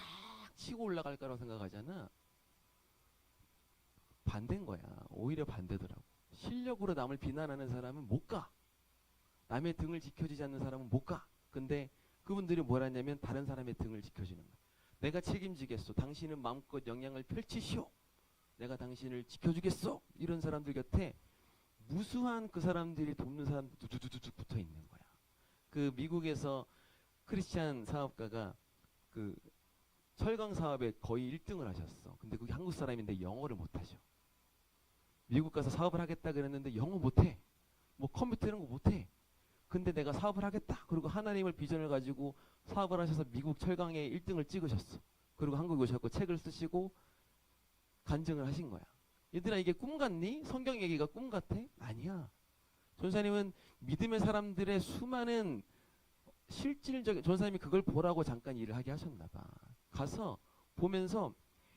치고 올라갈 거라고 생각하잖아. 반대인 거야. 오히려 반대더라고. 실력으로 남을 비난하는 사람은 못 가. 남의 등을 지켜주지 않는 사람은 못 가. 근데 그분들이 뭘 하냐면 다른 사람의 등을 지켜주는 거야. 내가 책임지겠소. 당신은 마음껏 영향을 펼치시오. 내가 당신을 지켜주겠소. 이런 사람들 곁에 무수한 그 사람들이 돕는 사람들 두두두둑 붙어 있는 거야. 그 미국에서 크리스찬 사업가가 그 철강 사업에 거의 1등을 하셨어. 근데 그게 한국 사람인데 영어를 못 하셔. 미국 가서 사업을 하겠다 그랬는데 영어 못 해. 뭐 컴퓨터 이런 거 못 해. 근데 내가 사업을 하겠다. 그리고 하나님을 비전을 가지고 사업을 하셔서 미국 철강에 1등을 찍으셨어. 그리고 한국에 오셨고 책을 쓰시고 간증을 하신 거야. 얘들아 이게 꿈 같니? 성경 얘기가 꿈 같아? 아니야. 전사님은 믿음의 사람들의 수많은 실질적인, 전사님이 그걸 보라고 잠깐 일을 하게 하셨나 봐. 가서 보면서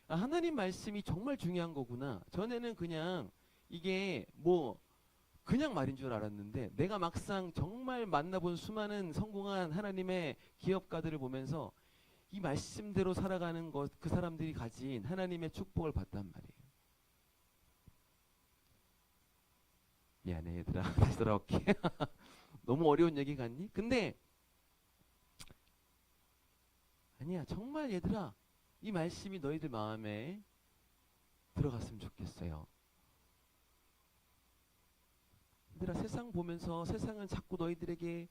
하나님 말씀이 정말 중요한 거구나. 전에는 그냥 이게 뭐 그냥 말인 줄 알았는데, 내가 막상 정말 만나본 수많은 성공한 하나님의 기업가들을 보면서 이 말씀대로 살아가는 것, 그 사람들이 가진 하나님의 축복을 봤단 말이에요. 미안해 얘들아. 다시 돌아올게. 너무 어려운 얘기 같니? 근데 아니야. 정말 얘들아 이 말씀이 너희들 마음에 들어갔으면 좋겠어요. 얘들아 세상 보면서 세상은 자꾸 너희들에게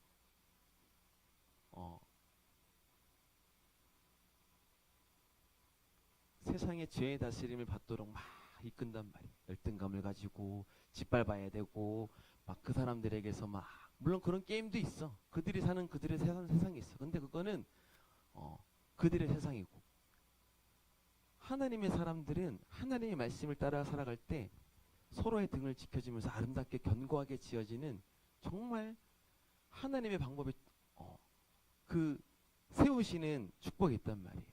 세상의 죄의 다스림을 받도록 막 이끈단 말이에요. 열등감을 가지고 짓밟아야 되고 막 그 사람들에게서 막, 물론 그런 게임도 있어. 그들이 사는 그들의 세상이 있어. 근데 그거는 그들의 세상이고, 하나님의 사람들은 하나님의 말씀을 따라 살아갈 때 서로의 등을 지켜주면서 아름답게 견고하게 지어지는 정말 하나님의 방법이 그 세우시는 축복이 있단 말이에요.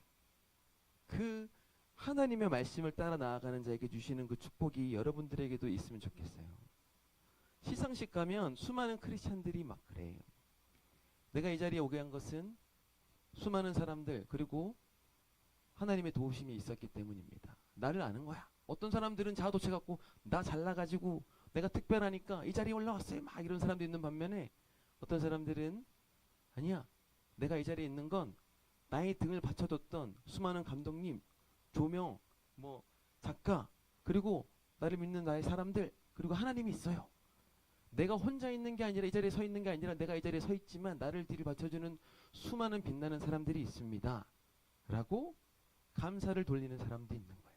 그 하나님의 말씀을 따라 나아가는 자에게 주시는 그 축복이 여러분들에게도 있으면 좋겠어요. 시상식 가면 수많은 크리스찬들이 막 그래요. 내가 이 자리에 오게 한 것은 수많은 사람들 그리고 하나님의 도우심이 있었기 때문입니다. 나를 아는 거야. 어떤 사람들은 자아도취 갖고 나 잘나가지고 내가 특별하니까 이 자리에 올라왔어요. 막 이런 사람도 있는 반면에, 어떤 사람들은 아니야. 내가 이 자리에 있는 건 나의 등을 받쳐줬던 수많은 감독님, 조명, 뭐 작가, 그리고 나를 믿는 나의 사람들, 그리고 하나님이 있어요. 내가 혼자 있는 게 아니라, 이 자리에 서 있는 게 아니라 내가 이 자리에 서 있지만 나를 뒤를 받쳐주는 수많은 빛나는 사람들이 있습니다. 라고 감사를 돌리는 사람도 있는 거야.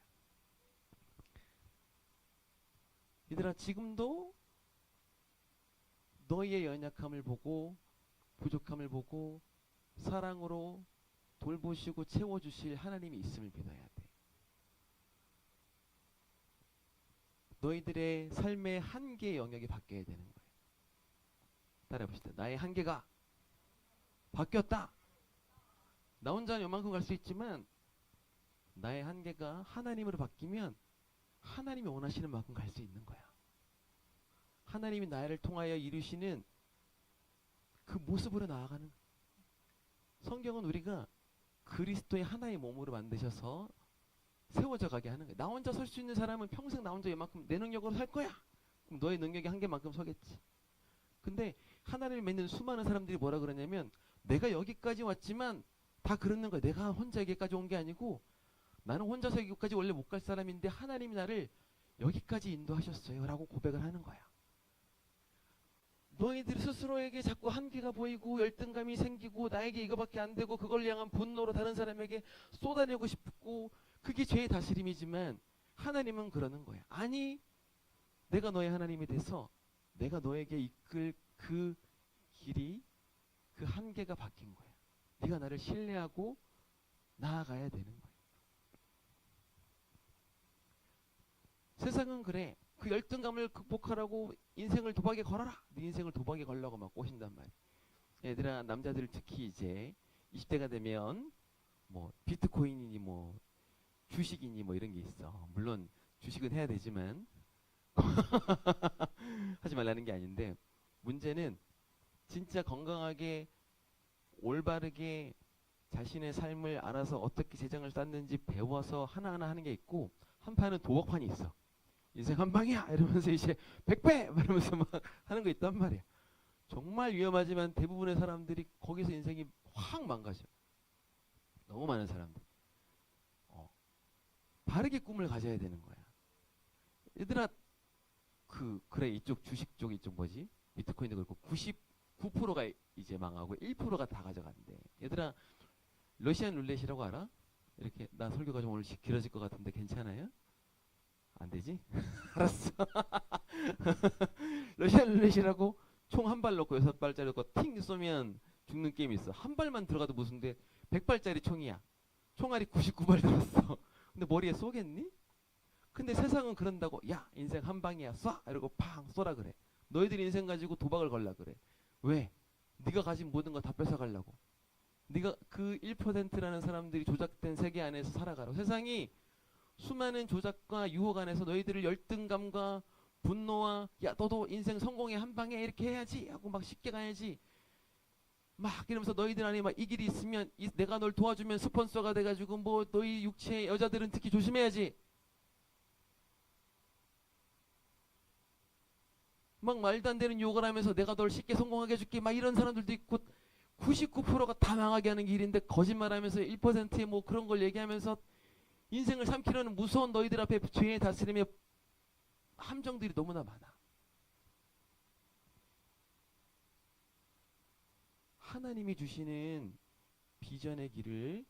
얘들아, 지금도 너희의 연약함을 보고 부족함을 보고 사랑으로 돌보시고 채워주실 하나님이 있음을 믿어야 돼. 너희들의 삶의 한계 영역이 바뀌어야 되는 거예요. 따라해 봅시다. 나의 한계가 바뀌었다. 나 혼자는 요만큼 갈 수 있지만 나의 한계가 하나님으로 바뀌면 하나님이 원하시는 만큼 갈 수 있는 거야. 하나님이 나를 통하여 이루시는 그 모습으로 나아가는 거야. 성경은 우리가 그리스도의 하나의 몸으로 만드셔서 세워져 가게 하는 거야. 나 혼자 설 수 있는 사람은 평생 나 혼자 이만큼 내 능력으로 살 거야. 그럼 너의 능력이 한계만큼 서겠지. 근데 하나님을 믿는 수많은 사람들이 뭐라 그러냐면 내가 여기까지 왔지만 다 그러는 거야. 내가 혼자 여기까지 온 게 아니고 나는 혼자서 여기까지 원래 못 갈 사람인데 하나님이 나를 여기까지 인도하셨어요 라고 고백을 하는 거야. 너희들이 스스로에게 자꾸 한계가 보이고 열등감이 생기고 나에게 이거밖에 안 되고 그걸 향한 분노로 다른 사람에게 쏟아내고 싶고 그게 죄의 다스림이지만 하나님은 그러는 거야. 아니, 내가 너의 하나님이 돼서 내가 너에게 이끌 그 길이 그 한계가 바뀐 거야. 네가 나를 신뢰하고 나아가야 되는 거야. 세상은 그래. 그 열등감을 극복하라고 인생을 도박에 걸어라. 네 인생을 도박에 걸라고 막 꼬신단 말이야. 얘들아, 남자들 특히 이제 20대가 되면 뭐 비트코인이니 뭐 주식이니 뭐 이런 게 있어. 물론 주식은 해야 되지만 하지 말라는 게 아닌데 문제는 진짜 건강하게 올바르게 자신의 삶을 알아서 어떻게 재정을 쌓는지 배워서 하나하나 하는 게 있고 한판은 도박판이 있어. 인생 한 방이야 이러면서 이제 100배 이러면서 막 하는 거 있단 말이야. 정말 위험하지만 대부분의 사람들이 거기서 인생이 확 망가져. 너무 많은 사람들. 바르게 꿈을 가져야 되는 거야. 얘들아, 그래 이쪽 주식 쪽 이쪽 뭐지? 비트코인도 그렇고 99%가 이제 망하고 1%가 다 가져간대. 얘들아, 러시안 룰렛이라고 알아? 이렇게 나 설교가 좀 오늘 길어질 것 같은데 괜찮아요? 안 되지? 알았어. 러시안 룰렛이라고 총 한 발 넣고 6발짜리 넣고 팅 쏘면 죽는 게임이 있어. 한 발만 들어가도 무슨데 100발짜리 총이야. 총알이 99발 들었어. 근데 머리에 쏘겠니? 근데 세상은 그런다고 야 인생 한 방이야 쏴! 이러고 팡 쏘라 그래. 너희들 인생 가지고 도박을 걸라 그래. 왜? 네가 가진 모든 거 다 뺏어가려고. 네가 그 1%라는 사람들이 조작된 세계 안에서 살아가라고. 세상이 수많은 조작과 유혹 안에서 너희들을 열등감과 분노와 야 너도 인생 성공의 한 방에 이렇게 해야지 하고 막 쉽게 가야지 막 이러면서 너희들 안에 막 이 길이 있으면 내가 널 도와주면 스폰서가 돼가지고 뭐 너희 육체 여자들은 특히 조심해야지 막 말도 안 되는 욕을 하면서 내가 널 쉽게 성공하게 해줄게 막 이런 사람들도 있고 99%가 다 망하게 하는 길인데 거짓말하면서 1%의 뭐 그런 걸 얘기하면서 인생을 삼키려는 무서운 너희들 앞에 죄의 다스림의 함정들이 너무나 많아. 하나님이 주시는 비전의 길을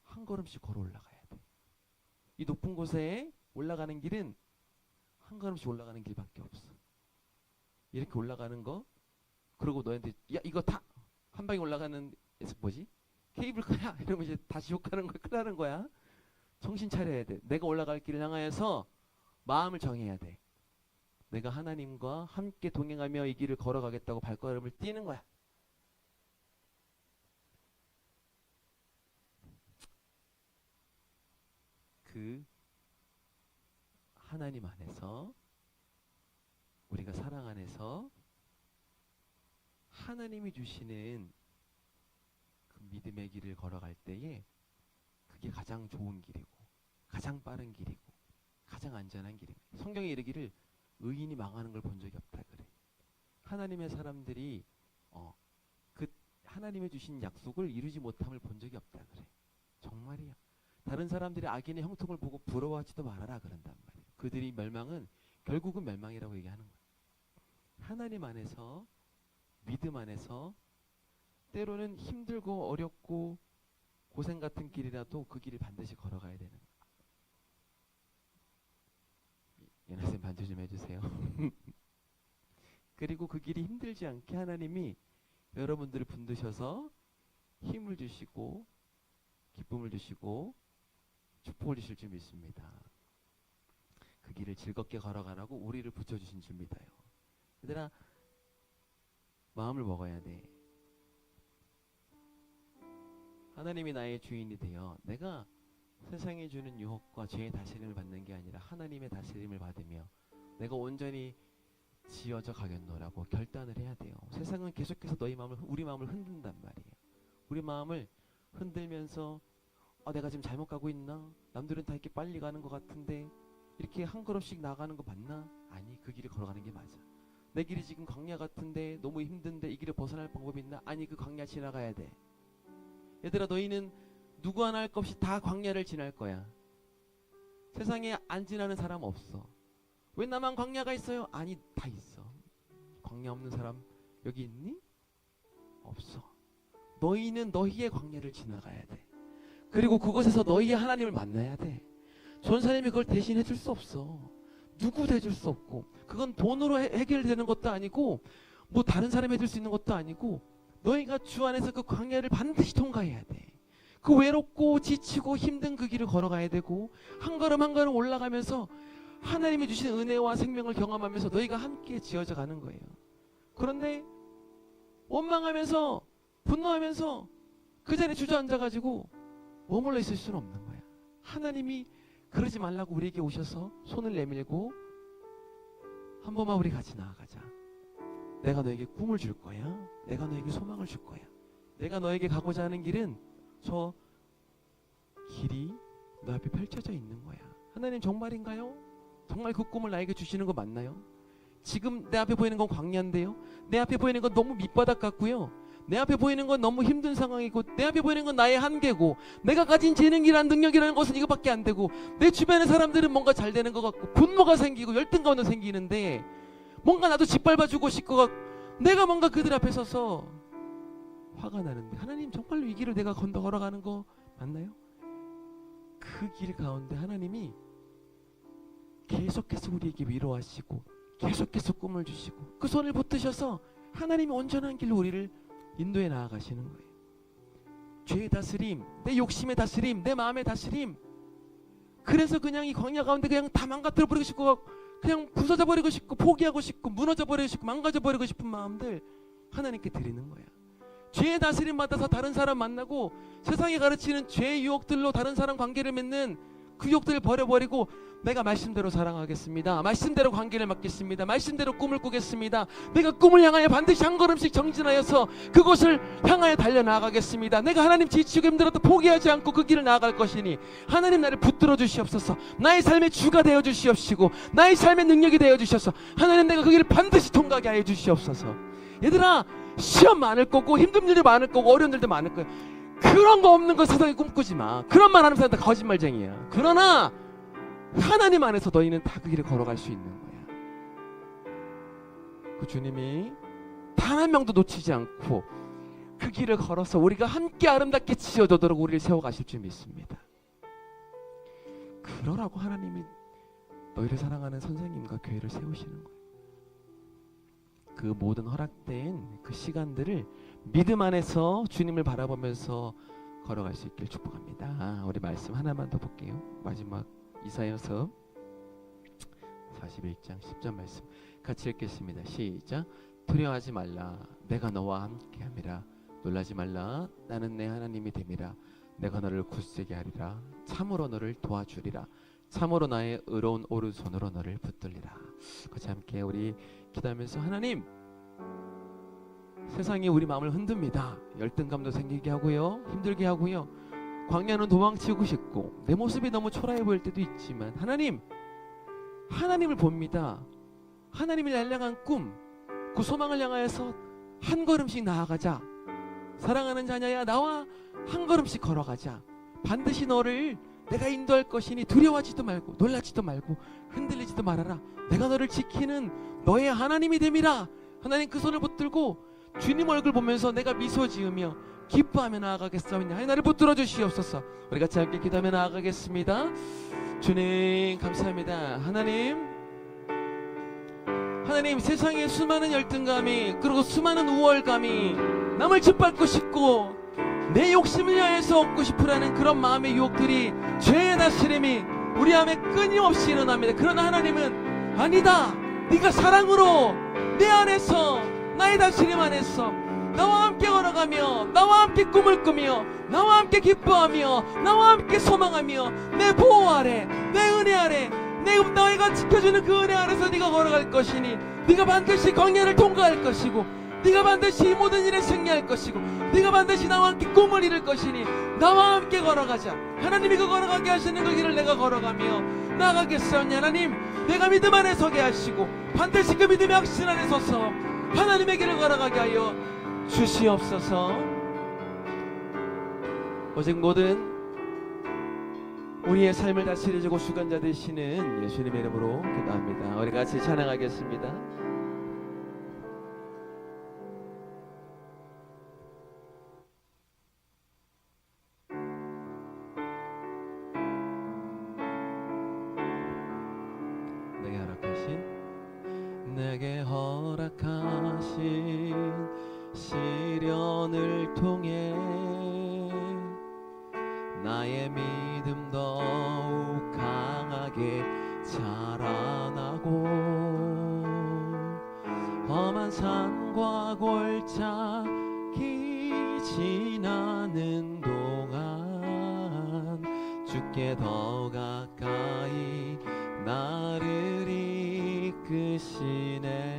한 걸음씩 걸어 올라가야 돼. 이 높은 곳에 올라가는 길은 한 걸음씩 올라가는 길밖에 없어. 이렇게 올라가는 거 그리고 너한테 야 이거 타! 한 방에 올라가는 뭐지? 케이블카야! 이러면 이제 다시 욕하는 거야. 큰일 나는 거야. 정신 차려야 돼. 내가 올라갈 길을 향하여서 마음을 정해야 돼. 내가 하나님과 함께 동행하며 이 길을 걸어가겠다고 발걸음을 띄는 거야. 그 하나님 안에서 우리가 사랑 안에서 하나님이 주시는 그 믿음의 길을 걸어갈 때에 그게 가장 좋은 길이고 가장 빠른 길이고 가장 안전한 길입니다. 성경에 이르기를 의인이 망하는 걸 본 적이 없다 그래. 하나님의 사람들이 그 하나님의 주신 약속을 이루지 못함을 본 적이 없다 그래. 정말이야. 다른 사람들이 악인의 형통을 보고 부러워하지도 말아라 그런단 말이야. 그들이 멸망은 결국은 멸망이라고 얘기하는 거야. 하나님 안에서 믿음 안에서 때로는 힘들고 어렵고 고생 같은 길이라도 그 길을 반드시 걸어가야 되는 거야. 연하쌤 반주 좀 해주세요. 그리고 그 길이 힘들지 않게 하나님이 여러분들을 붙드셔서 힘을 주시고 기쁨을 주시고 축복을 주실 줄 믿습니다. 그 길을 즐겁게 걸어가라고 우리를 붙여주신 줄 믿어요. 얘들아, 마음을 먹어야 돼. 하나님이 나의 주인이 되어 내가 세상이 주는 유혹과 죄의 다스림을 받는 게 아니라 하나님의 다스림을 받으며 내가 온전히 지어져 가겠노라고 결단을 해야 돼요. 세상은 계속해서 우리 마음을 흔든단 말이에요. 우리 마음을 흔들면서 내가 지금 잘못 가고 있나? 남들은 다 이렇게 빨리 가는 것 같은데 이렇게 한 걸음씩 나가는 거 맞나? 아니, 그 길을 걸어가는 게 맞아. 내 길이 지금 광야 같은데 너무 힘든데 이 길을 벗어날 방법이 있나? 아니, 그 광야 지나가야 돼. 얘들아, 너희는 누구 하나 할 것 없이 다 광야를 지날 거야. 세상에 안 지나는 사람 없어. 왜 나만 광야가 있어요? 아니, 다 있어. 광야 없는 사람 여기 있니? 없어. 너희는 너희의 광야를 지나가야 돼. 그리고 그곳에서 너희의 하나님을 만나야 돼. 전사님이 그걸 대신해 줄 수 없어. 누구도 해줄 수 없고, 그건 돈으로 해결되는 것도 아니고 뭐 다른 사람이 해줄 수 있는 것도 아니고, 너희가 주 안에서 그 광야를 반드시 통과해야 돼. 그 외롭고 지치고 힘든 그 길을 걸어가야 되고, 한 걸음 한 걸음 올라가면서 하나님이 주신 은혜와 생명을 경험하면서 너희가 함께 지어져 가는 거예요. 그런데 원망하면서 분노하면서 그 자리에 주저앉아가지고 머물러 있을 수는 없는 거야. 하나님이 그러지 말라고 우리에게 오셔서 손을 내밀고 한 번만 우리 같이 나아가자. 내가 너에게 꿈을 줄 거야. 내가 너에게 소망을 줄 거야. 내가 너에게 가고자 하는 길은 저 길이 너 앞에 펼쳐져 있는 거야. 하나님 정말인가요? 정말 그 꿈을 나에게 주시는 거 맞나요? 지금 내 앞에 보이는 건 광야인데요. 내 앞에 보이는 건 너무 밑바닥 같고요. 내 앞에 보이는 건 너무 힘든 상황이고, 내 앞에 보이는 건 나의 한계고, 내가 가진 재능이란 능력이라는 것은 이거밖에 안 되고, 내 주변의 사람들은 뭔가 잘 되는 것 같고 분노가 생기고 열등감도 생기는데, 뭔가 나도 짓밟아주고 싶고 내가 뭔가 그들 앞에 서서 화가 나는데, 하나님 정말로 이 길을 내가 걸어가는 거 맞나요? 그 길 가운데 하나님이 계속해서 우리에게 위로하시고 계속해서 꿈을 주시고 그 손을 붙드셔서 하나님이 온전한 길로 우리를 인도해 나아가시는 거예요. 죄의 다스림, 내 욕심의 다스림, 내 마음의 다스림, 그래서 그냥 이 광야 가운데 그냥 다 망가뜨려 버리고 싶고, 그냥 부서져 버리고 싶고, 포기하고 싶고, 무너져 버리고 싶고, 망가져 버리고 싶은 마음들 하나님께 드리는 거야. 죄의 다스림 받아서 다른 사람 만나고 세상이 가르치는 죄의 유혹들로 다른 사람 관계를 맺는 그 유혹들을 버려버리고, 내가 말씀대로 사랑하겠습니다. 말씀대로 관계를 맺겠습니다. 말씀대로 꿈을 꾸겠습니다. 내가 꿈을 향하여 반드시 한 걸음씩 정진하여서 그곳을 향하여 달려나가겠습니다. 내가 하나님 지치고 힘들어도 포기하지 않고 그 길을 나아갈 것이니 하나님 나를 붙들어 주시옵소서. 나의 삶의 주가 되어 주시옵시고 나의 삶의 능력이 되어 주셔서 하나님 내가 그 길을 반드시 통과하게 하여 주시옵소서. 얘들아, 시험 많을 거고 힘든 일도 많을 거고 어려운 일도 많을 거야. 그런 거 없는 거 세상에 꿈꾸지 마. 그런 말 하는 사람 다 거짓말쟁이야. 그러나 하나님 안에서 너희는 다 그 길을 걸어갈 수 있는 거야. 그 주님이 단 한 명도 놓치지 않고 그 길을 걸어서 우리가 함께 아름답게 지어도록 우리를 세워가실 줄 믿습니다. 그러라고 하나님이 너희를 사랑하는 선생님과 교회를 세우시는 거예요. 그 모든 허락된 그 시간들을 믿음 안에서 주님을 바라보면서 걸어갈 수 있길 축복합니다. 우리 말씀 하나만 더 볼게요. 마지막 이사야서 41장 10절 말씀 같이 읽겠습니다. 시작. 두려워하지 말라. 내가 너와 함께함이라. 놀라지 말라. 나는 내 하나님이 됨이라. 내가 너를 굳세게 하리라. 참으로 너를 도와주리라. 참으로 나의 의로운 오른손으로 너를 붙들리라. 같이 함께 우리 기도하면서, 하나님, 세상이 우리 마음을 흔듭니다. 열등감도 생기게 하고요, 힘들게 하고요, 광야는 도망치고 싶고 내 모습이 너무 초라해 보일 때도 있지만 하나님을 봅니다. 하나님을 향한 꿈, 그 소망을 향하여서 한 걸음씩 나아가자. 사랑하는 자녀야, 나와 한 걸음씩 걸어가자. 반드시 너를 내가 인도할 것이니 두려워하지도 말고 놀라지도 말고 흔들리지도 말아라. 내가 너를 지키는 너의 하나님이 됨이라. 하나님 그 손을 붙들고 주님 얼굴 보면서 내가 미소 지으며 기뻐하며 나아가겠사오니 하나님 나를 붙들어 주시옵소서. 우리 같이 함께 기도하며 나아가겠습니다. 주님 감사합니다. 하나님, 하나님, 세상에 수많은 열등감이, 그리고 수많은 우월감이 남을 짓밟고 싶고 내 욕심을 위해서 얻고 싶으라는 그런 마음의 유혹들이, 죄의 다스림이 우리 안에 끊임없이 일어납니다. 그러나 하나님은 아니다, 네가 사랑으로 내 안에서, 나의 다스림 안에서 나와 함께 걸어가며, 나와 함께 꿈을 꾸며, 나와 함께 기뻐하며, 나와 함께 소망하며, 내 보호 아래, 내 은혜 아래, 너희가 지켜주는 그 은혜 아래서 네가 걸어갈 것이니, 네가 반드시 광야를 통과할 것이고, 네가 반드시 이 모든 일에 승리할 것이고, 네가 반드시 나와 함께 꿈을 이룰 것이니 나와 함께 걸어가자. 하나님이 그 걸어가게 하시는 그 길을 내가 걸어가며 나아가겠사오니, 하나님 내가 믿음 안에 서게 하시고 반드시 그 믿음의 확신 안에 서서 하나님의 길을 걸어가게 하여 주시옵소서. 오직 모든 우리의 삶을 다스려주고 주관자 되시는 예수님의 이름으로 기도합니다. 우리 같이 찬양하겠습니다. 내게 허락하신 시련을 통해 나의 믿음 더욱 강하게 자라나고, 험한 산과 골짜기 지나는 동안 주께 더 가까이 나를 이끄시네.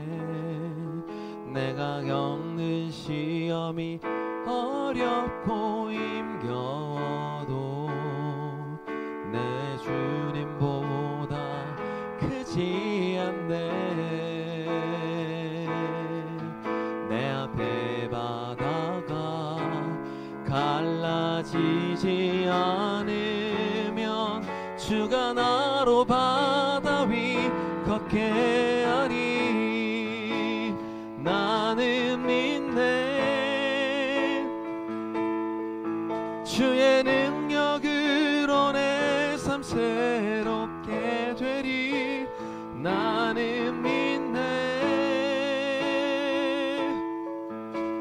내가 겪는 시험이 어렵고 힘겨워도 내 주님보다 크지 않네. 내 앞에 바다가 갈라지지 않으면 주가 나로 바다 위 걷게 하리. 나는 믿네. 주의 능력으로 내 삶 새롭게 되리. 나는 믿네.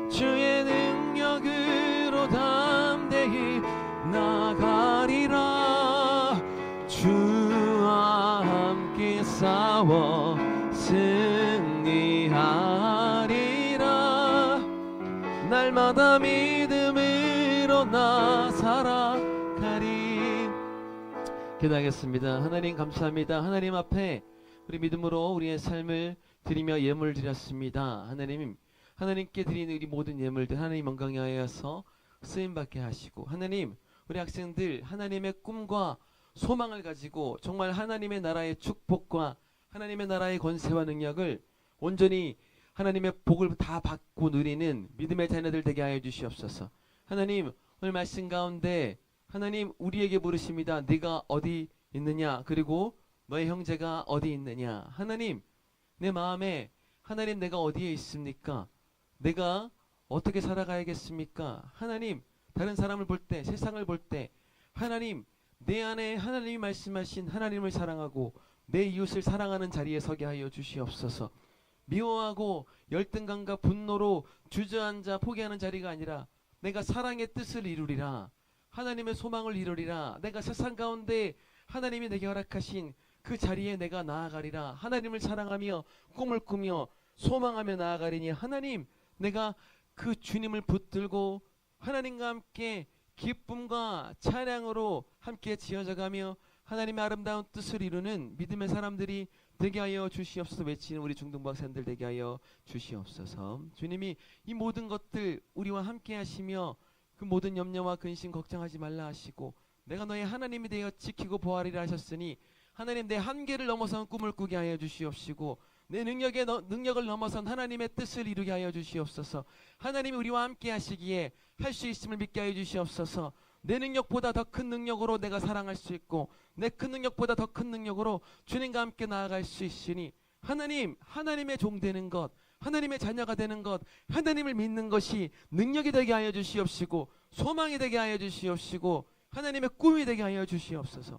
주의 능력으로 담대히 나가리라. 주와 함께 싸워 승리하리라. 날마다 믿음으로 나 살아가리. 기도하겠습니다. 하나님 감사합니다. 하나님 앞에 우리 믿음으로 우리의 삶을 드리며 예물 드렸습니다. 하나님께 드리는 우리 모든 예물들 하나님 영광에 하여서 쓰임받게 하시고, 하나님 우리 학생들 하나님의 꿈과 소망을 가지고 정말 하나님의 나라의 축복과 하나님의 나라의 권세와 능력을 온전히 하나님의 복을 다 받고 누리는 믿음의 자녀들 되게 하여 주시옵소서. 하나님 오늘 말씀 가운데 하나님 우리에게 물으십니다. 네가 어디 있느냐, 그리고 너의 형제가 어디 있느냐. 하나님 내 마음에 하나님 내가 어디에 있습니까? 내가 어떻게 살아가야겠습니까? 하나님 다른 사람을 볼 때, 세상을 볼 때 하나님 내 안에 하나님이 말씀하신 하나님을 사랑하고 내 이웃을 사랑하는 자리에 서게 하여 주시옵소서. 미워하고 열등감과 분노로 주저앉아 포기하는 자리가 아니라 내가 사랑의 뜻을 이루리라, 하나님의 소망을 이루리라. 내가 세상 가운데 하나님이 내게 허락하신 그 자리에 내가 나아가리라. 하나님을 사랑하며 꿈을 꾸며 소망하며 나아가리니, 하나님 내가 그 주님을 붙들고 하나님과 함께 기쁨과 찬양으로 함께 지어져가며 하나님의 아름다운 뜻을 이루는 믿음의 사람들이 되게 하여 주시옵소서. 외치는 우리 중등부 학생들 되게 하여 주시옵소서. 주님이 이 모든 것들 우리와 함께 하시며 그 모든 염려와 근심 걱정하지 말라 하시고, 내가 너의 하나님이 되어 지키고 보호하리라 하셨으니 하나님 내 한계를 넘어선 꿈을 꾸게 하여 주시옵시고, 내 능력을 넘어선 하나님의 뜻을 이루게 하여 주시옵소서. 하나님이 우리와 함께 하시기에 할 수 있음을 믿게 하여 주시옵소서. 내 능력보다 더 큰 능력으로 내가 사랑할 수 있고, 내 큰 능력보다 더 큰 능력으로 주님과 함께 나아갈 수 있으니, 하나님의 종 되는 것, 하나님의 자녀가 되는 것, 하나님을 믿는 것이 능력이 되게 하여 주시옵시고, 소망이 되게 하여 주시옵시고, 하나님의 꿈이 되게 하여 주시옵소서.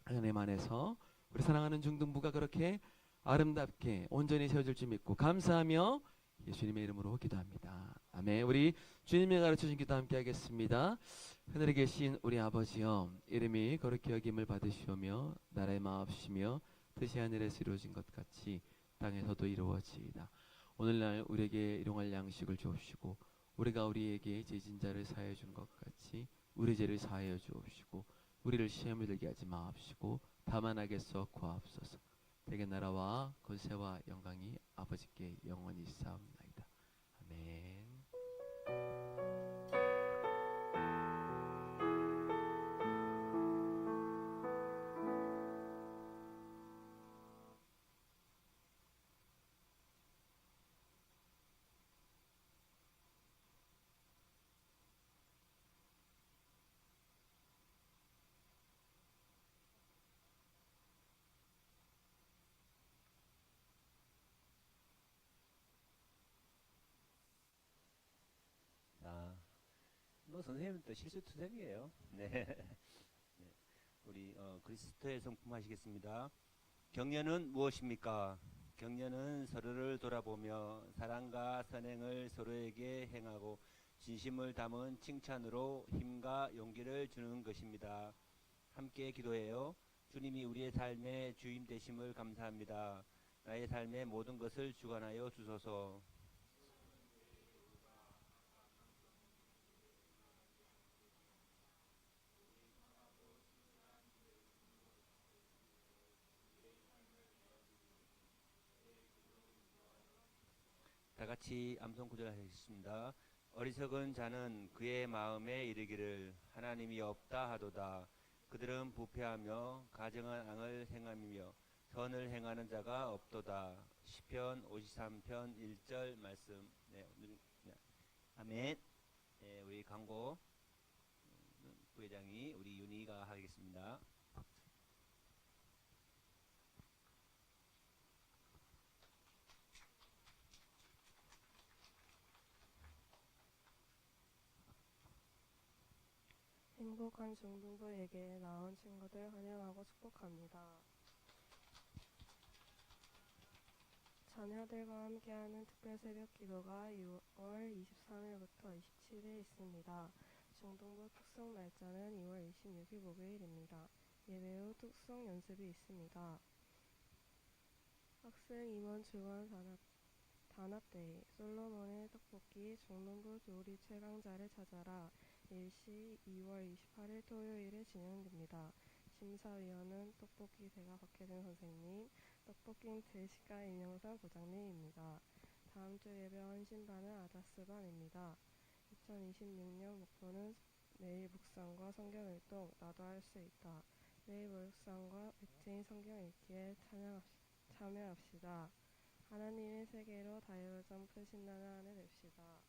하나님 안에서 우리 사랑하는 중등부가 그렇게 아름답게 온전히 세워질 줄 믿고 감사하며 예수님의 이름으로 기도합니다. 아멘. 우리 주님이 가르쳐주신 기도 함께 하겠습니다. 하늘에 계신 우리 아버지여, 이름이 거룩히 여김을 받으시오며 나라의 마옵시며 뜻이 하늘에서 이루어진 것 같이 땅에서도 이루어지이다. 오늘날 우리에게 일용할 양식을 주옵시고 우리가 우리에게 죄진 자를 사하여 준 것 같이 우리 죄를 사하여 주옵시고 우리를 시험에 들게 하지 마옵시고 다만 악에서 구하옵소서. 대개 나라와 권세와 영광이 아버지께 영원히 있사옵나이다. 아멘. 아, 뭐 선생님도 실수투성이에요. 네. 네. 우리 그리스도의 성품 하시겠습니다. 격려는 무엇입니까? 격려는 서로를 돌아보며 사랑과 선행을 서로에게 행하고 진심을 담은 칭찬으로 힘과 용기를 주는 것입니다. 함께 기도해요. 주님이 우리의 삶의 주임 되심을 감사합니다. 나의 삶의 모든 것을 주관하여 주소서. 다 같이 암송 구절하겠습니다. 어리석은 자는 그의 마음에 이르기를 하나님이 없다 하도다. 그들은 부패하며 가증한 앙을 행함이며 선을 행하는 자가 없도다. 시편 53편 1절 말씀. 네, 오늘 아멘. 네, 우리 광고 부회장이 우리 윤희가 하겠습니다. 행복한 중등부에게 나온 친구들 환영하고 축복합니다. 자녀들과 함께하는 특별 새벽 기도가 2월 23일부터 27일 있습니다. 중등부 특송 날짜는 2월 26일 목요일입니다. 예배 후 특송 연습이 있습니다. 학생 임원 주관 단합대회 솔로몬의 떡볶이 중등부 조리 최강자를 찾아라 일시 2월 28일 토요일에 진행됩니다. 심사위원은 떡볶이 대가 박혜준 선생님, 떡볶이 대식가 임영상 부장님입니다. 다음 주 예배 헌신반은 아다스반입니다. 2026년 목표는 매일 묵상과 성경일동 나도 할 수 있다. 매일 묵상과 매체인 성경 읽기에 참여합시다. 하나님의 세계로 다이어점프 신나는 한 해 됩시다.